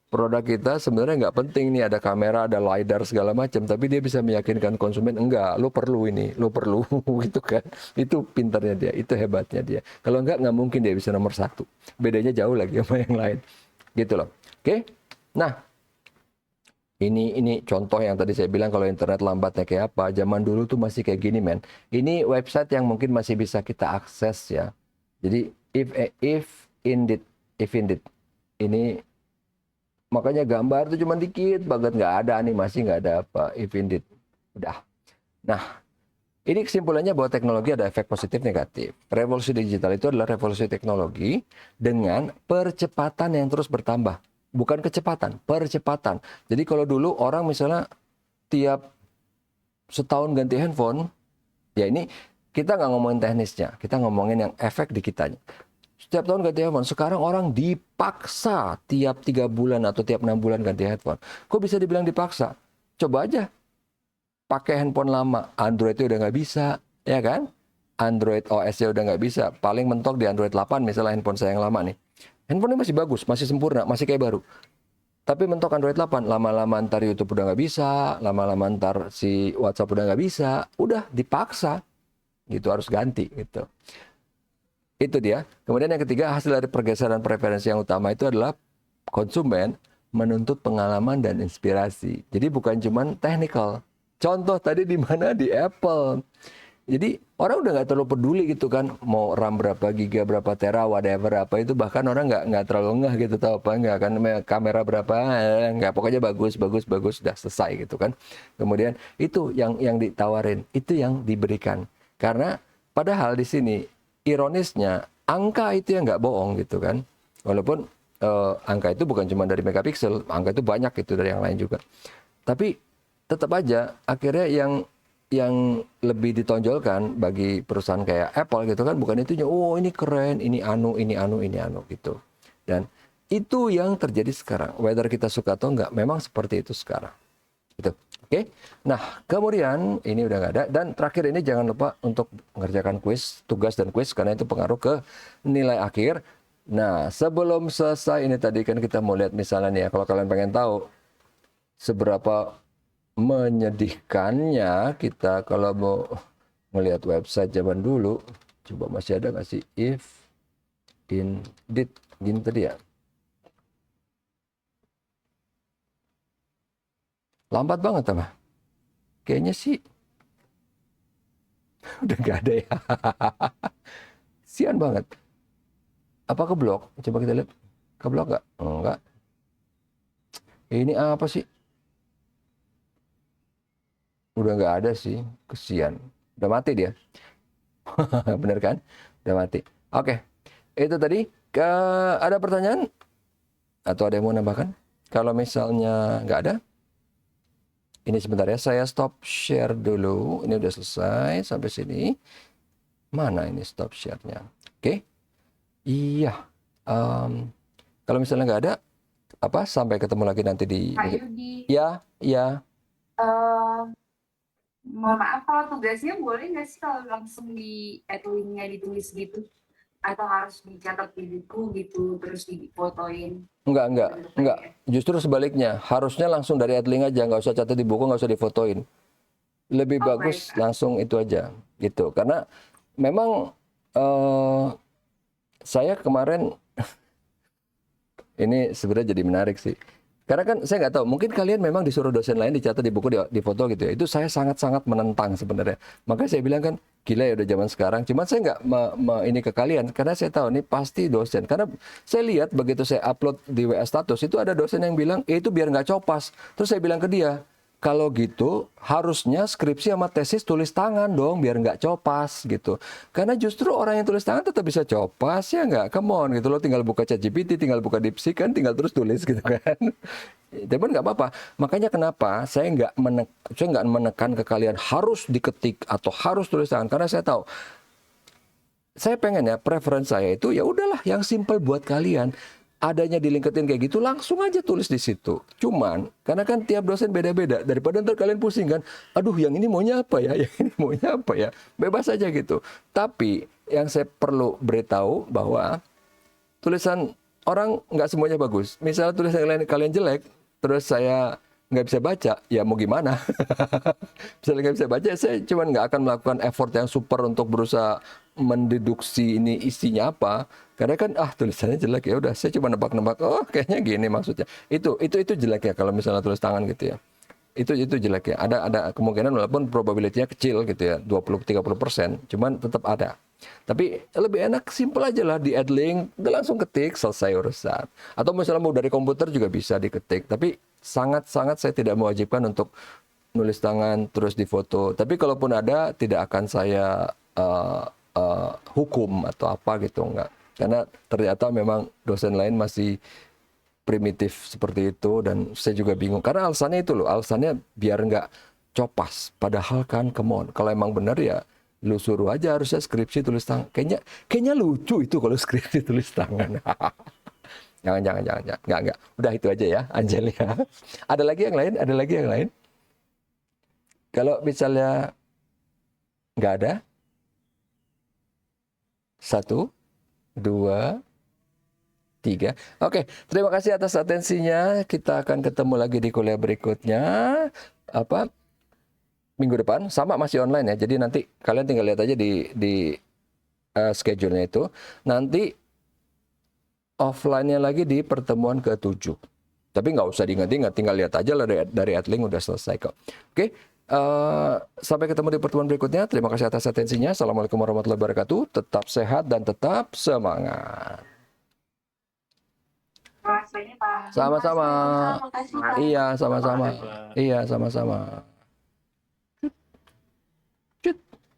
produk kita sebenarnya nggak penting nih ada kamera, ada lidar segala macam, tapi dia bisa meyakinkan konsumen enggak, lo perlu ini, lo perlu gitu kan. Itu pintarnya dia, itu hebatnya dia. Kalau nggak mungkin dia bisa nomor 1. Bedanya jauh lagi sama yang lain. Gitu loh. Oke. Nah, ini contoh yang tadi saya bilang kalau internet lambatnya kayak apa. Zaman dulu tuh masih kayak gini, men. Ini website yang mungkin masih bisa kita akses ya. Jadi if indeed ini makanya gambar itu cuma dikit banget, nggak ada animasi, nggak ada apa, if indeed. Udah. Nah, ini kesimpulannya bahwa teknologi ada efek positif negatif. Revolusi digital itu adalah revolusi teknologi dengan percepatan yang terus bertambah. Bukan kecepatan, percepatan. Jadi kalau dulu orang misalnya tiap setahun ganti handphone, ya ini kita nggak ngomongin teknisnya, kita ngomongin yang efek di kitanya. Setiap tahun ganti handphone. Sekarang orang dipaksa tiap 3 bulan atau tiap 6 bulan ganti handphone. Kok bisa dibilang dipaksa? Coba aja pakai handphone lama. Android itu udah nggak bisa, ya kan? Android OS-nya udah nggak bisa. Paling mentok di Android 8 misalnya handphone saya yang lama nih. Handphone ini masih bagus, masih sempurna, masih kayak baru. Tapi mentok Android 8, lama-lama ntar YouTube udah nggak bisa, lama-lama ntar si WhatsApp udah nggak bisa. Udah dipaksa, gitu harus ganti gitu. Itu dia. Kemudian yang ketiga, hasil dari pergeseran preferensi yang utama itu adalah konsumen menuntut pengalaman dan inspirasi. Jadi bukan cuma technical. Contoh tadi di mana? Di Apple. Jadi orang udah nggak terlalu peduli gitu kan, mau RAM berapa giga, berapa tera, whatever apa itu, bahkan orang nggak terlalu ngeh gitu, tahu apa nggak kan, kamera berapa, nggak, pokoknya bagus, udah selesai gitu kan. Kemudian itu yang ditawarin, itu yang diberikan. Karena padahal di sini ironisnya angka itu yang nggak bohong gitu kan, walaupun angka itu bukan cuma dari megapiksel, angka itu banyak gitu dari yang lain juga. Tapi tetap aja akhirnya yang lebih ditonjolkan bagi perusahaan kayak Apple gitu kan, bukan itunya, oh ini keren, ini anu gitu. Dan itu yang terjadi sekarang, whether kita suka atau enggak, memang seperti itu sekarang. Gitu. Oke. Nah, kemudian ini udah nggak ada, dan terakhir ini jangan lupa untuk mengerjakan kuis, tugas dan kuis, karena itu pengaruh ke nilai akhir. Nah, sebelum selesai ini tadi kan kita mau lihat misalnya nih ya, kalau kalian pengen tahu seberapa menyedihkannya kita kalau mau melihat website zaman dulu, coba masih ada nggak sih if indeed gini tadi ya. Lambat banget apa? Kayaknya sih udah nggak ada ya. Sian banget. Apa keblok? Coba kita lihat. Keblok nggak? Enggak. Ini apa sih? Udah nggak ada sih. Kesian. Udah mati dia. Bener kan? Udah mati. Oke. Itu tadi. Ada pertanyaan? Atau ada yang mau nambahkan? Kalau misalnya nggak ada, ini sebentar ya. Saya stop share dulu. Ini udah selesai sampai sini. Mana ini stop share-nya? Oke. Iya. Kalau misalnya nggak ada, apa? Sampai ketemu lagi nanti di... Kak Yudi, Ya, ya. eh mohon maaf kalau tugasnya boleh nggak sih kalau langsung di link-nya ditulis gitu? Atau harus dicatat di buku gitu, terus difotoin Enggak. bentuk Justru sebaliknya. Harusnya langsung dari Adlink aja. Nggak usah catat di buku, nggak usah difotoin. Lebih Oh, baik, bagus Kak. langsung itu aja. Gitu. Karena memang saya kemarin, ini sebenarnya jadi menarik sih. Karena kan saya nggak tahu, mungkin kalian memang disuruh dosen lain dicatat di buku, di foto gitu ya. Itu saya sangat-sangat menentang sebenarnya. Makanya saya bilang kan, gila ya udah zaman sekarang. Cuman saya nggak ini ke kalian, karena saya tahu ini pasti dosen. Karena saya lihat begitu saya upload di WA status, itu ada dosen yang bilang, itu biar nggak copas. Terus saya bilang ke dia, kalau gitu harusnya skripsi sama tesis tulis tangan dong biar nggak copas gitu. Karena justru orang yang tulis tangan tetap bisa copas ya nggak? Come on gitu loh, tinggal buka ChatGPT, tinggal buka DeepSeek kan, tinggal terus tulis gitu kan. Tapi nggak apa-apa. Makanya kenapa saya nggak menekan ke kalian harus diketik atau harus tulis tangan, karena saya tahu saya pengen ya, preference saya itu ya udahlah yang simple buat kalian. Adanya di LinkedIn kayak gitu langsung aja tulis di situ. Cuman karena kan tiap dosen beda-beda, daripada ntar kalian pusing kan, aduh yang ini maunya apa ya, yang ini maunya apa ya, bebas aja gitu. Tapi yang saya perlu beritahu bahwa tulisan orang nggak semuanya bagus. Misalnya tulisan kalian jelek, terus saya nggak bisa baca, ya mau gimana? Misalnya nggak bisa baca, saya cuma nggak akan melakukan effort yang super untuk berusaha mendeduksi ini isinya apa. Karena kan tulisannya jelek, ya udah saya cuma nebak-nebak. Oh kayaknya gini maksudnya. Itu jelek ya kalau misalnya tulis tangan gitu ya. Itu jelek ya. Ada kemungkinan walaupun probability-nya kecil gitu ya, 20-30%, cuman tetap ada. Tapi lebih enak simple aja lah di add link, udah langsung ketik, selesai urusan. Atau misalnya mau dari komputer juga bisa diketik. Tapi sangat-sangat saya tidak mewajibkan untuk nulis tangan terus difoto. Tapi kalaupun ada, tidak akan saya hukum atau apa gitu, enggak. Karena ternyata memang dosen lain masih primitif seperti itu dan saya juga bingung. Karena alasannya itu loh, alasannya biar nggak copas. Padahal kan, come on, kalau emang benar ya lu suruh aja harusnya skripsi tulis tangan. Kayaknya lucu itu kalau skripsi tulis tangan. Jangan. Enggak. Udah itu aja ya, Angel ya. Ada lagi yang lain? Ada lagi yang lain? Kalau misalnya nggak ada, 1, 2, 3. Oke, terima kasih atas atensinya. Kita akan ketemu lagi di kuliah berikutnya. Minggu depan, sama masih online ya. Jadi nanti kalian tinggal lihat aja di schedule-nya itu. Nanti offline-nya lagi di pertemuan ke-7. Tapi nggak usah diingat-ingat, tinggal lihat aja lah dari Adlink udah selesai kok. Oke, sampai ketemu di pertemuan berikutnya. Terima kasih atas atensinya. Assalamualaikum warahmatullahi wabarakatuh. Tetap sehat dan tetap semangat. Rasanya, Pak. Sama-sama. Makasih, Pak. Iya, sama-sama. Makasih, Pak. Iya, sama-sama.